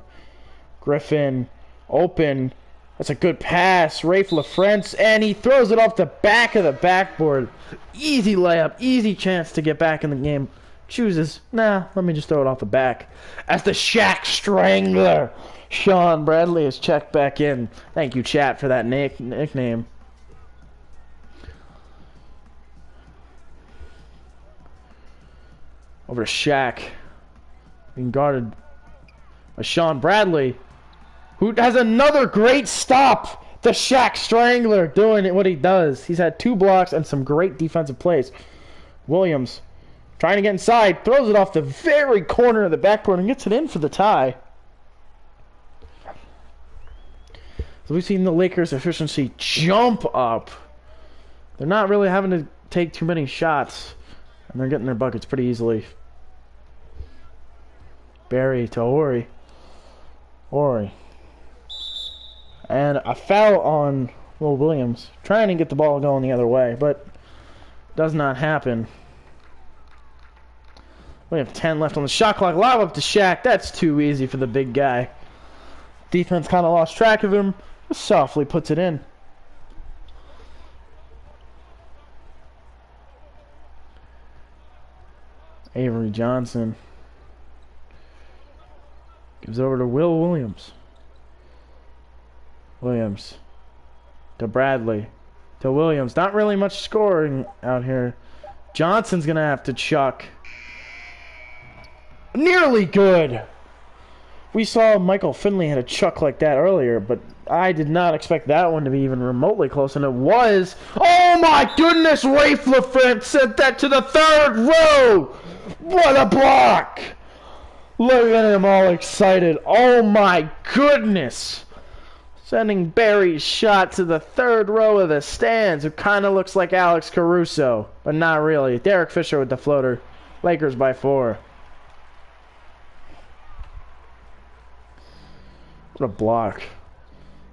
Griffin open. That's a good pass. Rafe LaFrentz, and he throws it off the back of the backboard. Easy layup. Easy chance to get back in the game. Chooses, nah, let me just throw it off the back. As the Shaq Strangler, Sean Bradley is checked back in. Thank you, chat, for that nickname. Over to Shaq. Being guarded by Sean Bradley, who has another great stop. The Shaq Strangler doing what he does. He's had 2 blocks and some great defensive plays. Williams trying to get inside, throws it off the very corner of the backboard and gets it in for the tie. So we've seen the Lakers' efficiency jump up. They're not really having to take too many shots, and they're getting their buckets pretty easily. Barry to Horry. Horry. And a foul on Will Williams. Trying to get the ball going the other way, but does not happen. We have 10 left on the shot clock. Lob up to Shaq. That's too easy for the big guy. Defense kind of lost track of him. Softly puts it in. Avery Johnson gives over to Will Williams. Williams to Bradley to Williams. Not really much scoring out here. Johnson's going to have to chuck. Nearly good. We saw Michael Finley had a chuck like that earlier, but I did not expect that one to be even remotely close, and it was. Oh my goodness, Rafe LaFrentz sent that to the 3rd row. What a block. Look at him all excited. Oh my goodness. Sending Barry's shot to the 3rd row of the stands, who kind of looks like Alex Caruso, but not really. Derek Fisher with the floater. Lakers by 4. What a block.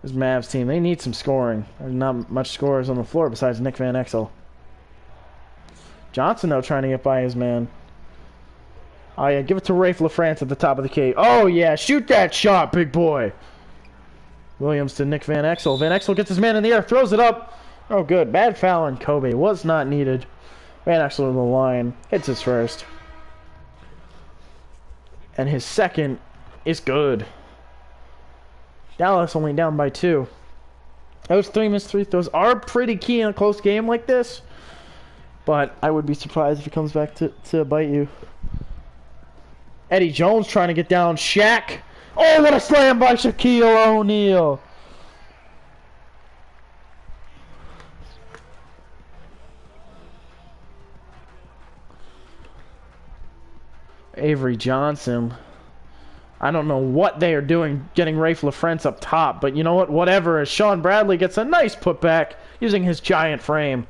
This Mavs team, they need some scoring. There's not much scorers on the floor besides Nick Van Exel. Johnson, though, trying to get by his man. Oh, yeah, give it to Rafe LaFrentz at the top of the key. Oh, yeah, shoot that shot, big boy. Williams to Nick Van Exel. Van Exel gets his man in the air, throws it up. Oh, good. Bad foul on Kobe. Was not needed. Van Exel to the line. Hits his first. And his second is good. Dallas only down by 2. Those 3 missed free throws are pretty key in a close game like this. But I would be surprised if it comes back to bite you. Eddie Jones trying to get down. Shaq. Oh, what a slam by Shaquille O'Neal. Avery Johnson. I don't know what they are doing getting Rafe LaFrentz up top, but you know what? Whatever, as Sean Bradley gets a nice putback using his giant frame.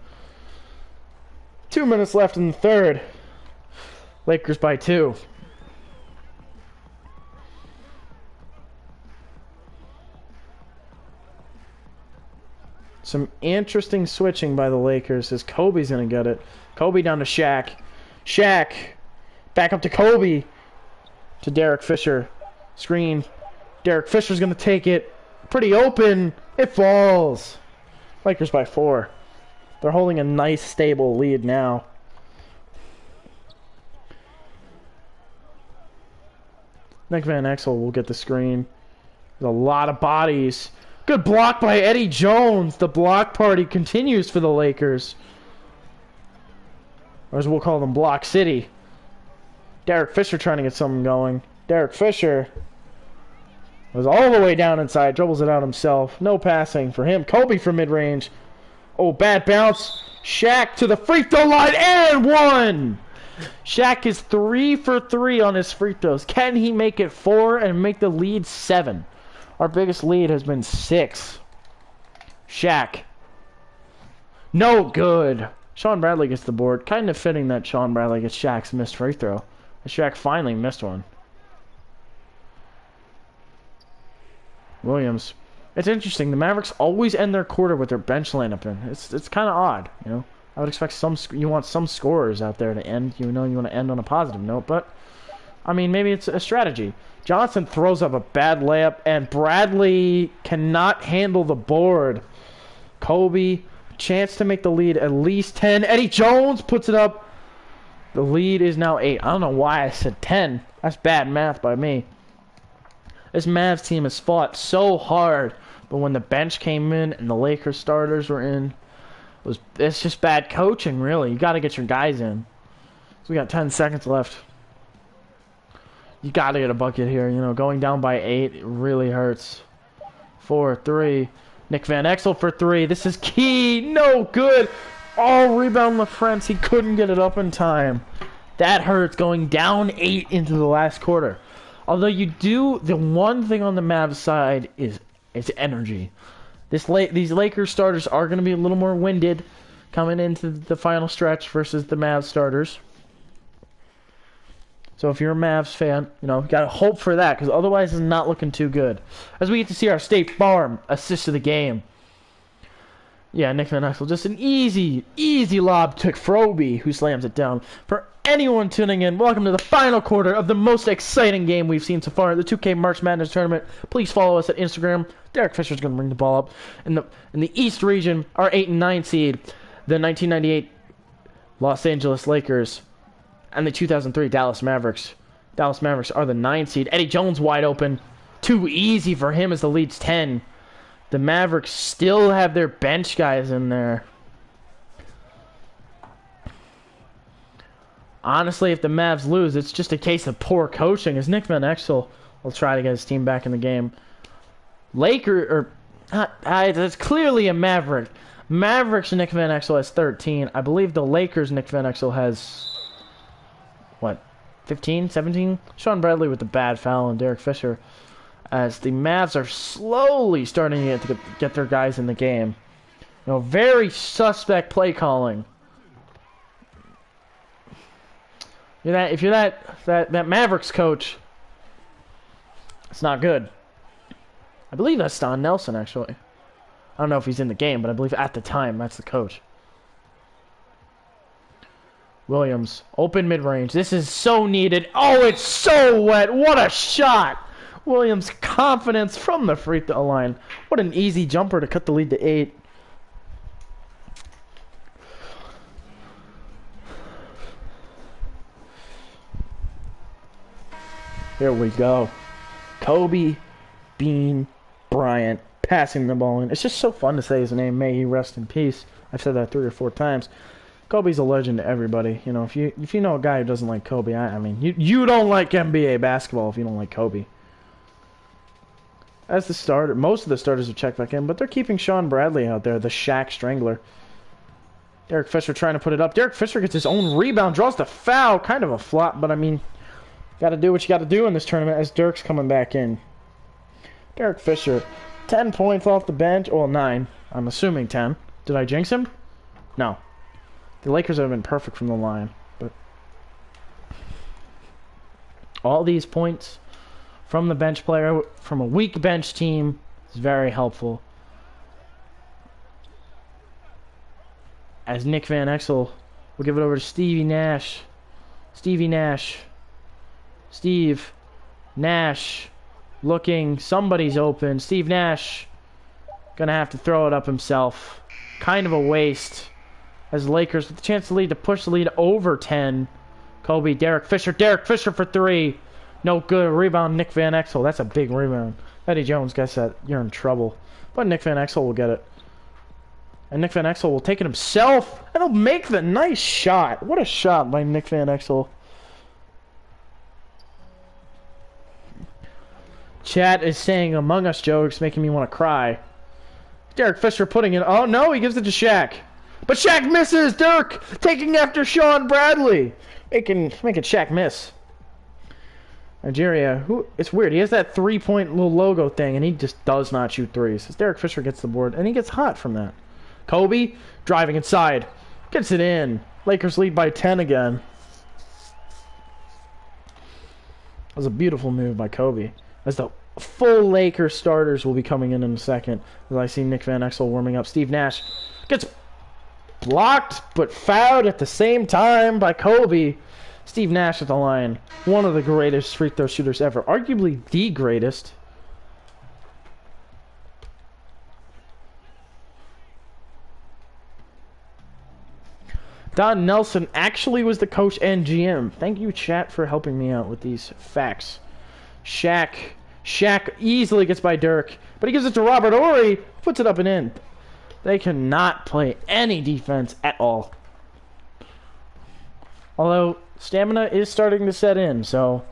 2 minutes left in the 3rd. Lakers by 2. Some interesting switching by the Lakers as Kobe's going to get it. Kobe down to Shaq. Shaq back up to Kobe. To Derek Fisher. Screen. Derek Fisher's going to take it. Pretty open. It falls. Lakers by 4. They're holding a nice, stable lead now. Nick Van Exel will get the screen. There's a lot of bodies. Good block by Eddie Jones. The block party continues for the Lakers. Or as we'll call them, Block City. Derek Fisher trying to get something going. Derek Fisher was all the way down inside. Dribbles it out himself. No passing for him. Kobe for mid-range. Oh, bad bounce. Shaq to the free throw line and 1. Shaq is 3 for 3 on his free throws. Can he make it 4 and make the lead 7? Our biggest lead has been 6. Shaq. No good. Sean Bradley gets the board. Kind of fitting that Sean Bradley gets Shaq's missed free throw. Shaq finally missed one. Williams. It's interesting. The Mavericks always end their quarter with their bench lineup in. It's kind of odd, you know. I would expect you want some scorers out there to end. You know, you want to end on a positive note, but I mean, maybe it's a strategy. Johnson throws up a bad layup, and Bradley cannot handle the board. Kobe, chance to make the lead at least 10. Eddie Jones puts it up. The lead is now 8. I don't know why I said 10. That's bad math by me. This Mavs team has fought so hard, but when the bench came in and the Lakers starters were in, it's just bad coaching, really. You got to get your guys in. So we got 10 seconds left. You got to get a bucket here. You know, going down by 8, it really hurts. 4, 3. Nick Van Exel for 3. This is key. No good. Oh, rebound LaFrance. He couldn't get it up in time. That hurts, going down 8 into the last quarter. Although the one thing on the Mavs side is energy. These Lakers starters are going to be a little more winded coming into the final stretch versus the Mavs starters. So if you're a Mavs fan, you know, you got to hope for that, because otherwise it's not looking too good. As we get to see our State Farm assist of the game. Yeah, Nick Van Exel, just an easy lob to Froby, who slams it down. For anyone tuning in, welcome to the final quarter of the most exciting game we've seen so far in the 2K March Madness tournament. Please follow us at Instagram. Derek Fisher's going to bring the ball up. In the East region, our 8 and 9 seed, the 1998 Los Angeles Lakers, and the 2003 Dallas Mavericks. Dallas Mavericks are the 9 seed. Eddie Jones wide open. Too easy for him as the lead's 10. The Mavericks still have their bench guys in there. Honestly, if the Mavs lose, it's just a case of poor coaching, as Nick Van Exel will try to get his team back in the game. It's clearly a Maverick. Mavericks Nick Van Exel has 13. I believe the Lakers Nick Van Exel has, what, 15, 17? Sean Bradley with the bad foul and Derek Fisher, as the Mavs are slowly starting to get their guys in the game. You know, very suspect play calling. If you're that Mavericks coach, it's not good. I believe that's Don Nelson, actually. I don't know if he's in the game, but I believe at the time that's the coach. Williams, open mid-range. This is so needed. Oh, it's so wet. What a shot. Williams' confidence from the free throw line. What an easy jumper to cut the lead to 8. Here we go. Kobe Bean Bryant passing the ball in. It's just so fun to say his name. May he rest in peace. I've said that 3 or 4 times. Kobe's a legend to everybody. You know, if you know a guy who doesn't like Kobe, I mean, you don't like NBA basketball if you don't like Kobe. As the starter, most of the starters are checked back in, but they're keeping Sean Bradley out there, the Shaq Strangler. Derek Fisher trying to put it up. Derek Fisher gets his own rebound, draws the foul. Kind of a flop, but I mean, got to do what you got to do in this tournament as Dirk's coming back in. Derek Fisher, 10 points off the bench. Well, 9. I'm assuming 10. Did I jinx him? No. The Lakers have been perfect from the line, but all these points from the bench player, from a weak bench team, is very helpful. As Nick Van Exel will give it over to Stevie Nash. Stevie Nash. Steve Nash looking. Somebody's open. Steve Nash gonna have to throw it up himself. Kind of a waste. As Lakers with the chance to lead to push the lead over 10. Kobe, Derek Fisher for 3. No good. Rebound, Nick Van Exel. That's a big rebound. Eddie Jones gets that. You're in trouble. But Nick Van Exel will get it. And Nick Van Exel will take it himself. And he'll make the nice shot. What a shot by Nick Van Exel. Chat is saying Among Us jokes, making me want to cry. Derek Fisher putting it. Oh no, he gives it to Shaq. But Shaq misses. Dirk taking after Sean Bradley. Making Shaq miss. Nigeria, it's weird. He has that 3-point little logo thing, and he just does not shoot threes. As Derek Fisher gets the board, and he gets hot from that. Kobe, driving inside. Gets it in. Lakers lead by 10 again. That was a beautiful move by Kobe. As the full Lakers starters will be coming in a second. As I see Nick Van Exel warming up. Steve Nash gets blocked, but fouled at the same time by Kobe. Steve Nash at the line. One of the greatest free throw shooters ever. Arguably the greatest. Don Nelson actually was the coach and GM. Thank you, chat, for helping me out with these facts. Shaq easily gets by Dirk, but he gives it to Robert Horry, puts it up and in. They cannot play any defense at all. Although stamina is starting to set in, so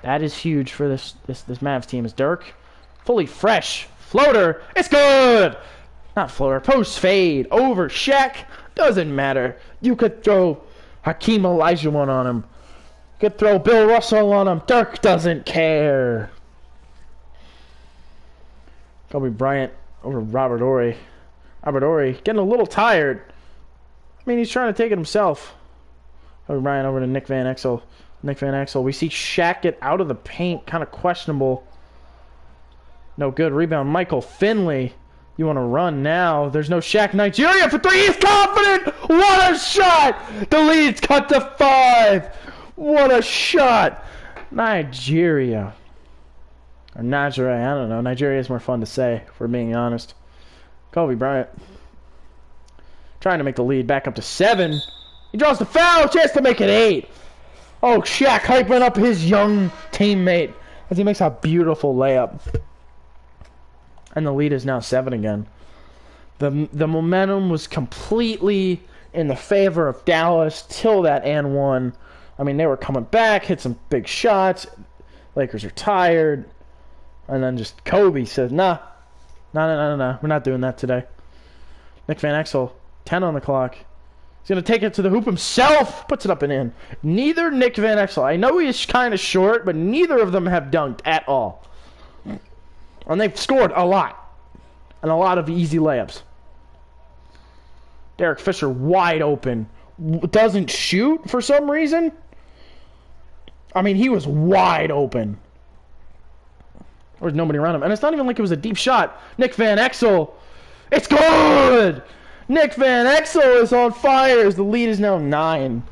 that is huge for this Mavs team. Is Dirk fully fresh floater? It's good. Not floater, post fade over Shaq. Doesn't matter. You could throw Hakeem Olajuwon on him. You could throw Bill Russell on him. Dirk doesn't care. Kobe Bryant over Robert Horry. Robert Horry getting a little tired. I mean, he's trying to take it himself. Kobe Bryant over to Nick Van Exel. Nick Van Exel. We see Shaq get out of the paint. Kind of questionable. No good. Rebound. Michael Finley. You want to run now. There's no Shaq. Nigeria for 3. He's confident. What a shot. The lead's cut to 5. What a shot. Nigeria. Or Nigeria. I don't know. Nigeria is more fun to say, if we're being honest. Kobe Bryant. Trying to make the lead back up to 7. He draws the foul. Chance to make it 8. Oh, Shaq hyping up his young teammate as he makes a beautiful layup. And the lead is now 7 again. The momentum was completely in the favor of Dallas till that and one. I mean, they were coming back, hit some big shots. Lakers are tired. And then just Kobe says, nah. We're not doing that today. Nick Van Exel, 10 on the clock. He's going to take it to the hoop himself. Puts it up and in. Neither Nick Van Exel. I know he's kind of short, but neither of them have dunked at all. And they've scored a lot. And a lot of easy layups. Derek Fisher wide open. Doesn't shoot for some reason. I mean, he was wide open. There was nobody around him. And it's not even like it was a deep shot. Nick Van Exel. It's good! Nick Van Exel is on fire as the lead is now 9.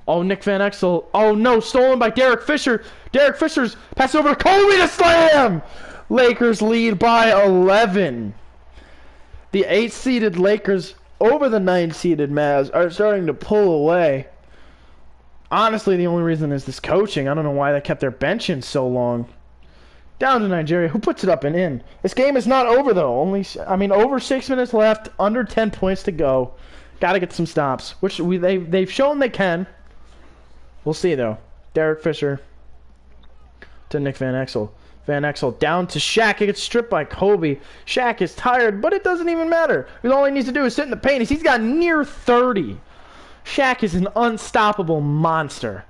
Oh, Nick Van Exel. Oh, no. Stolen by Derek Fisher. Derek Fisher's pass over to Kobe to slam. Lakers lead by 11. The 8-seeded Lakers over the 9-seeded Mavs are starting to pull away. Honestly, the only reason is this coaching. I don't know why they kept their bench in so long. Down to Nigeria. Who puts it up and in? This game is not over, though. Over 6 minutes left. Under 10 points to go. Got to get some stops, which they've shown they can. We'll see, though. Derek Fisher to Nick Van Exel. Van Exel down to Shaq. He gets stripped by Kobe. Shaq is tired, but it doesn't even matter. Because all he needs to do is sit in the paint. He's got near 30. Shaq is an unstoppable monster.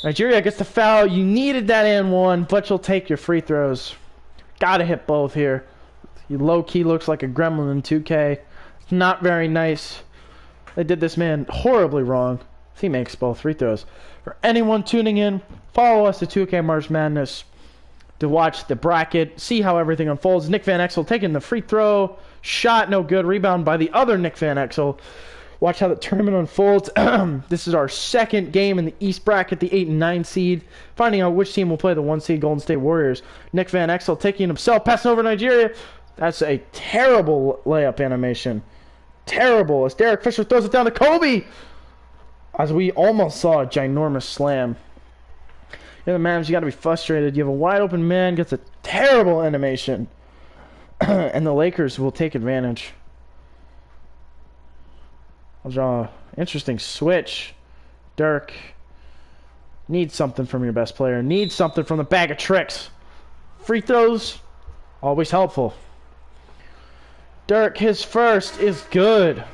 Nigeria gets the foul. You needed that and one, but you'll take your free throws. Gotta hit both here. He low-key looks like a gremlin in 2K. It's not very nice. They did this man horribly wrong. He makes both free throws. For anyone tuning in, follow us at 2K March Madness to watch the bracket, see how everything unfolds. Nick Van Exel taking the free throw. Shot no good. Rebound by the other Nick Van Exel. Watch how the tournament unfolds. This is our second game in the East bracket, the 8 and 9 seed. Finding out which team will play the 1 seed Golden State Warriors. Nick Van Exel taking himself, passing over Nigeria. That's a terrible layup animation. Terrible. As Derek Fisher throws it down to Kobe. As we almost saw a ginormous slam. You're the Mavs, you got to be frustrated. You have a wide open man, gets a terrible animation. And the Lakers will take advantage. I'll draw an interesting switch. Dirk. Needs something from your best player. Needs something from the bag of tricks. Free throws, always helpful. Dirk, his first is good.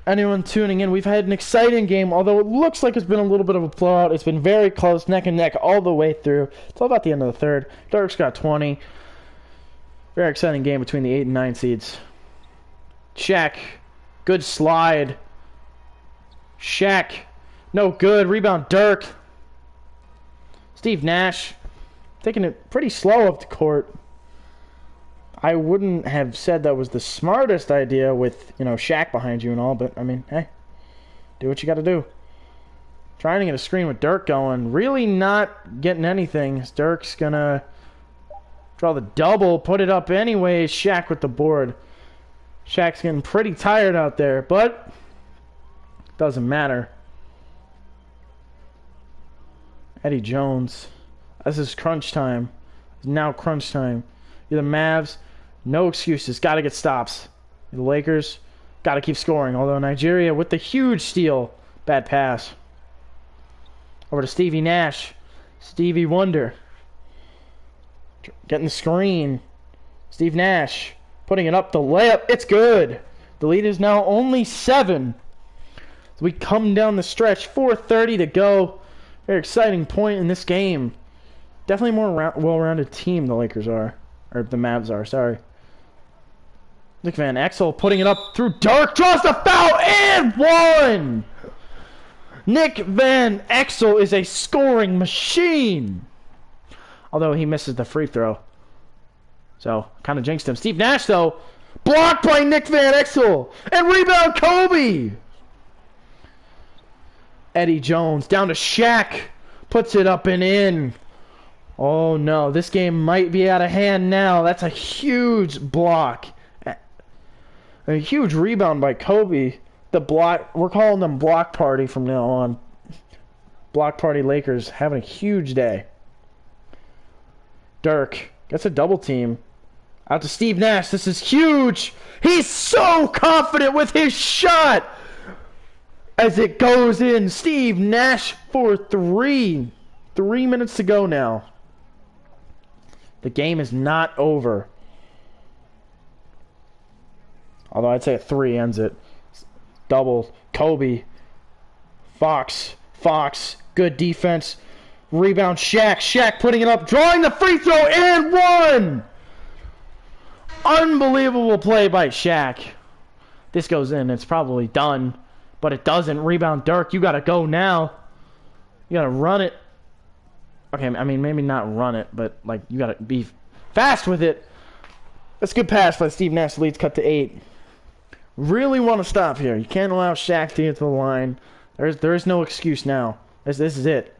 Anyone tuning in, we've had an exciting game, although it looks like it's been a little bit of a blowout. It's been very close, neck and neck all the way through. It's all about the end of the third. Dirk's got 20. Very exciting game between the 8 and 9 seeds. Shaq. Good slide. Shaq. No good. Rebound Dirk. Steve Nash. Taking it pretty slow up the court. I wouldn't have said that was the smartest idea with, you know, Shaq behind you and all, but, I mean, hey, do what you got to do. Trying to get a screen with Dirk going. Really not getting anything. Dirk's going to draw the double, put it up anyway. Shaq with the board. Shaq's getting pretty tired out there, but doesn't matter. Eddie Jones. This is crunch time. It's now crunch time. You're the Mavs. No excuses. Got to get stops. The Lakers got to keep scoring. Although Nigeria with the huge steal. Bad pass. Over to Stevie Nash. Stevie Wonder. Getting the screen. Steve Nash. Putting it up the layup. It's good. The lead is now only 7. So we come down the stretch. 4:30 to go. Very exciting point in this game. Definitely more well-rounded team the Lakers are. Or the Mavs are, sorry. Nick Van Exel putting it up through Dirk. Draws the foul and one! Nick Van Exel is a scoring machine. Although he misses the free throw. So, kind of jinxed him. Steve Nash, though. Blocked by Nick Van Exel. And rebound Kobe. Eddie Jones down to Shaq. Puts it up and in. Oh no, this game might be out of hand now. That's a huge block. A huge rebound by Kobe. The block, we're calling them Block Party from now on. Block Party Lakers having a huge day. Dirk gets a double team. Out to Steve Nash. This is huge. He's so confident with his shot. As it goes in. Steve Nash for 3. 3 minutes to go now. The game is not over. Although I'd say a 3 ends it. Double. Kobe. Fox. Good defense. Rebound Shaq. Shaq putting it up. Drawing the free throw and one! Unbelievable play by Shaq. This goes in. It's probably done. But it doesn't. Rebound Dirk. You got to go now. You got to run it. Okay, I mean, maybe not run it, but, like, you got to be fast with it. That's a good pass by Steve Nash. The lead's cut to 8. Really want to stop here. You can't allow Shaq to get to the line. There is no excuse now. This is it.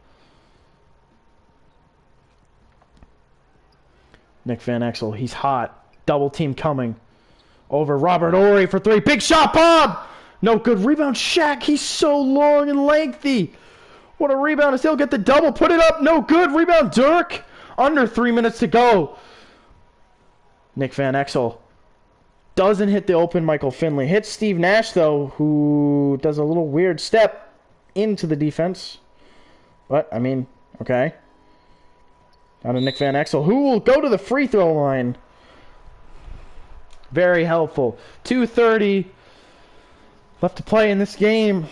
Nick Van Exel, he's hot. Double team coming. Over Robert Horry for 3. Big shot, Bob! No good. Rebound Shaq. He's so long and lengthy. What a rebound. He'll get the double. Put it up. No good. Rebound Dirk. Under 3 minutes to go. Nick Van Exel doesn't hit the open Michael Finley. Hits Steve Nash, though, who does a little weird step into the defense. But, I mean, okay. Down to Nick Van Exel, who will go to the free throw line. Very helpful. 2:30 left to play in this game.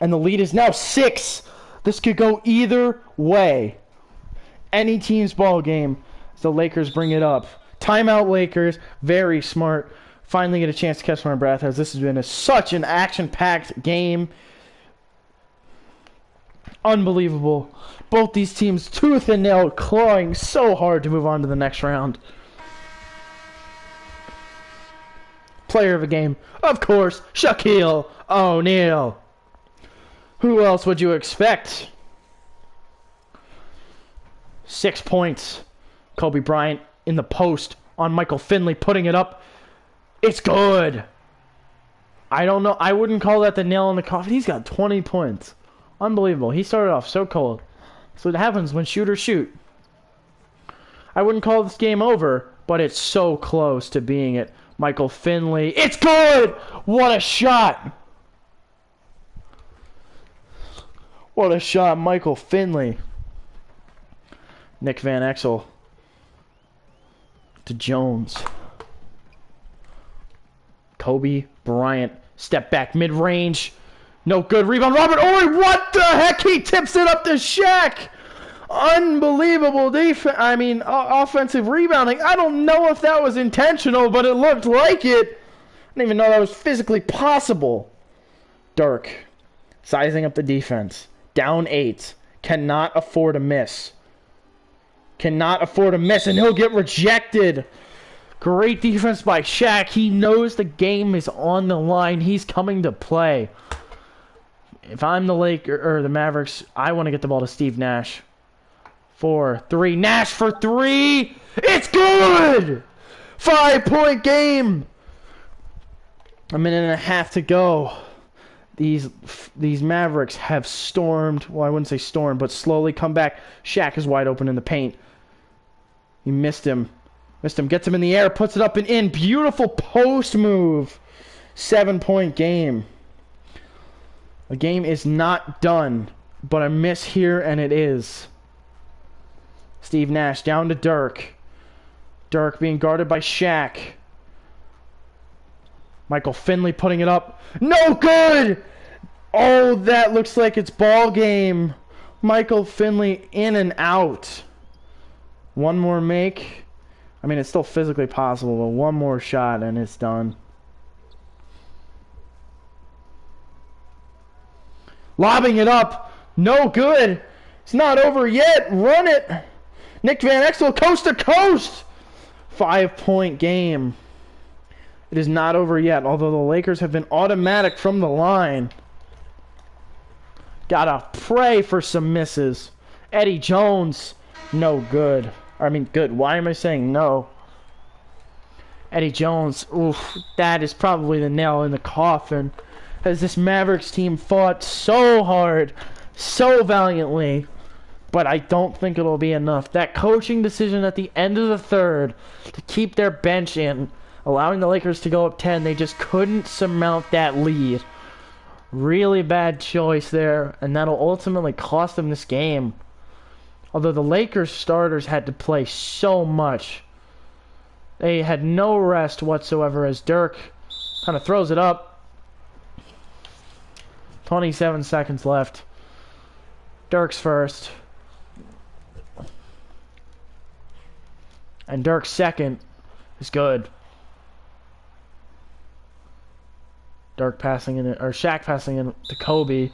And the lead is now 6. This could go either way. Any team's ball game. As the Lakers bring it up. Timeout Lakers. Very smart. Finally get a chance to catch my breath as this has been such an action-packed game. Unbelievable. Both these teams tooth and nail clawing so hard to move on to the next round. player of the game. Of course, Shaquille O'Neal. Who else would you expect? 6 points. Kobe Bryant in the post on Michael Finley, putting it up. It's good. I don't know. I wouldn't call that the nail in the coffin. He's got 20 points. Unbelievable. He started off so cold. So it happens when shooters shoot. I wouldn't call this game over, but it's so close to being it. Michael Finley. It's good! What a shot! What a shot, Michael Finley. Nick Van Exel to Jones. Kobe Bryant. Step back mid-range. No good. Rebound. Robert Ory. What the heck? He tips it up to Shaq. Unbelievable defense. I mean, offensive rebounding. I don't know if that was intentional, but it looked like it. I didn't even know that was physically possible. Dirk. Sizing up the defense. Down 8. Cannot afford a miss. Cannot afford a miss, and he'll get rejected. Great defense by Shaq. He knows the game is on the line. He's coming to play. If I'm the the Mavericks, I want to get the ball to Steve Nash. 4-3. Nash for 3. It's good! 5-point game. A minute and a half to go. These Mavericks have stormed. Well, I wouldn't say stormed, but slowly come back. Shaq is wide open in the paint. He missed him. Gets him in the air. Puts it up and in. Beautiful post move. 7-point game. The game is not done, but a miss here, and it is. Steve Nash down to Dirk. Dirk being guarded by Shaq. Michael Finley putting it up. No good! Oh, that looks like it's ball game. Michael Finley in and out. One more make. I mean, it's still physically possible, but one more shot and it's done. Lobbing it up. No good. It's not over yet. Run it. Nick Van Exel, coast to coast. 5-point game. It is not over yet, although the Lakers have been automatic from the line. Gotta pray for some misses. Eddie Jones, no good. I mean, good. Why am I saying no? Eddie Jones, oof, that is probably the nail in the coffin. As this Mavericks team fought so hard, so valiantly, but I don't think it'll be enough. That coaching decision at the end of the third to keep their bench in, allowing the Lakers to go up 10, they just couldn't surmount that lead. Really bad choice there, and that'll ultimately cost them this game. Although the Lakers starters had to play so much. They had no rest whatsoever as Dirk kind of throws it up. 27 seconds left. Dirk's first. And Dirk's second is good. Dirk passing in, or Shaq passing in to Kobe.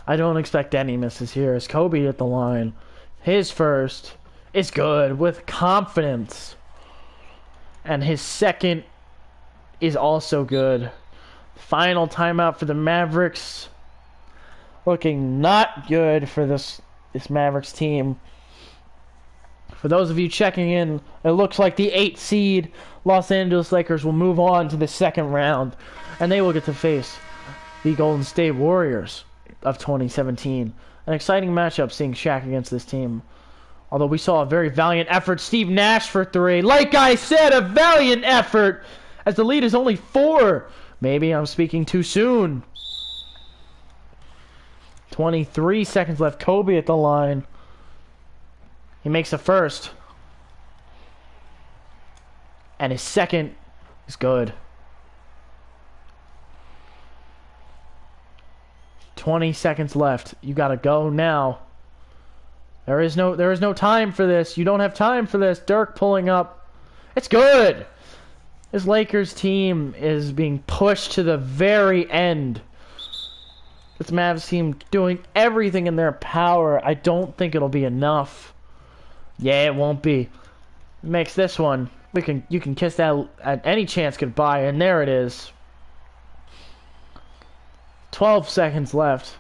I don't expect any misses here. As Kobe at the line, his first is good with confidence, and his second is also good. Final timeout for the Mavericks. Looking not good for this Mavericks team. For those of you checking in, it looks like the 8th seed Los Angeles Lakers will move on to the second round, and they will get to face the Golden State Warriors of 2017. An exciting matchup seeing Shaq against this team. Although we saw a very valiant effort. Steve Nash for 3. Like I said, a valiant effort as the lead is only 4. Maybe I'm speaking too soon. 23 seconds left. Kobe at the line. He makes a first. And his second is good. 20 seconds left. You gotta go now. There is no time for this. You don't have time for this. Dirk pulling up. It's good. This Lakers team is being pushed to the very end. This Mavs team doing everything in their power. I don't think it'll be enough. Yeah, it won't be. Makes this one. You can kiss that at any chance goodbye, and there it is. 12 seconds left.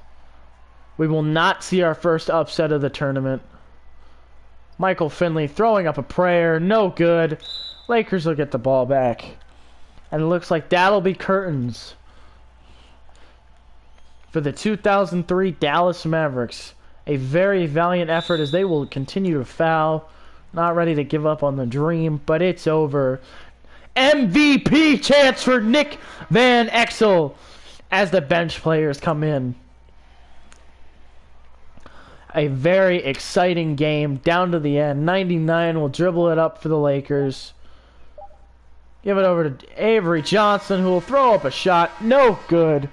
We will not see our first upset of the tournament. Michael Finley throwing up a prayer, no good. Lakers will get the ball back. And it looks like that'll be curtains for the 2003 Dallas Mavericks. A very valiant effort as they will continue to foul. Not ready to give up on the dream, but it's over. MVP chance for Nick Van Exel as the bench players come in. A very exciting game down to the end. 99 will dribble it up for the Lakers. Give it over to Avery Johnson, who will throw up a shot. No good.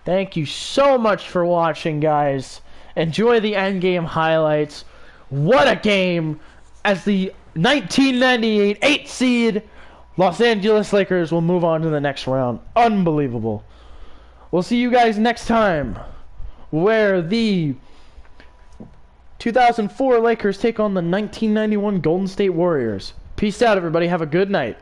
Thank you so much for watching, guys. Enjoy the endgame highlights. What a game! As the 1998 8th seed Los Angeles Lakers will move on to the next round. Unbelievable. We'll see you guys next time, where the 2004 Lakers take on the 1991 Golden State Warriors. Peace out, everybody. Have a good night.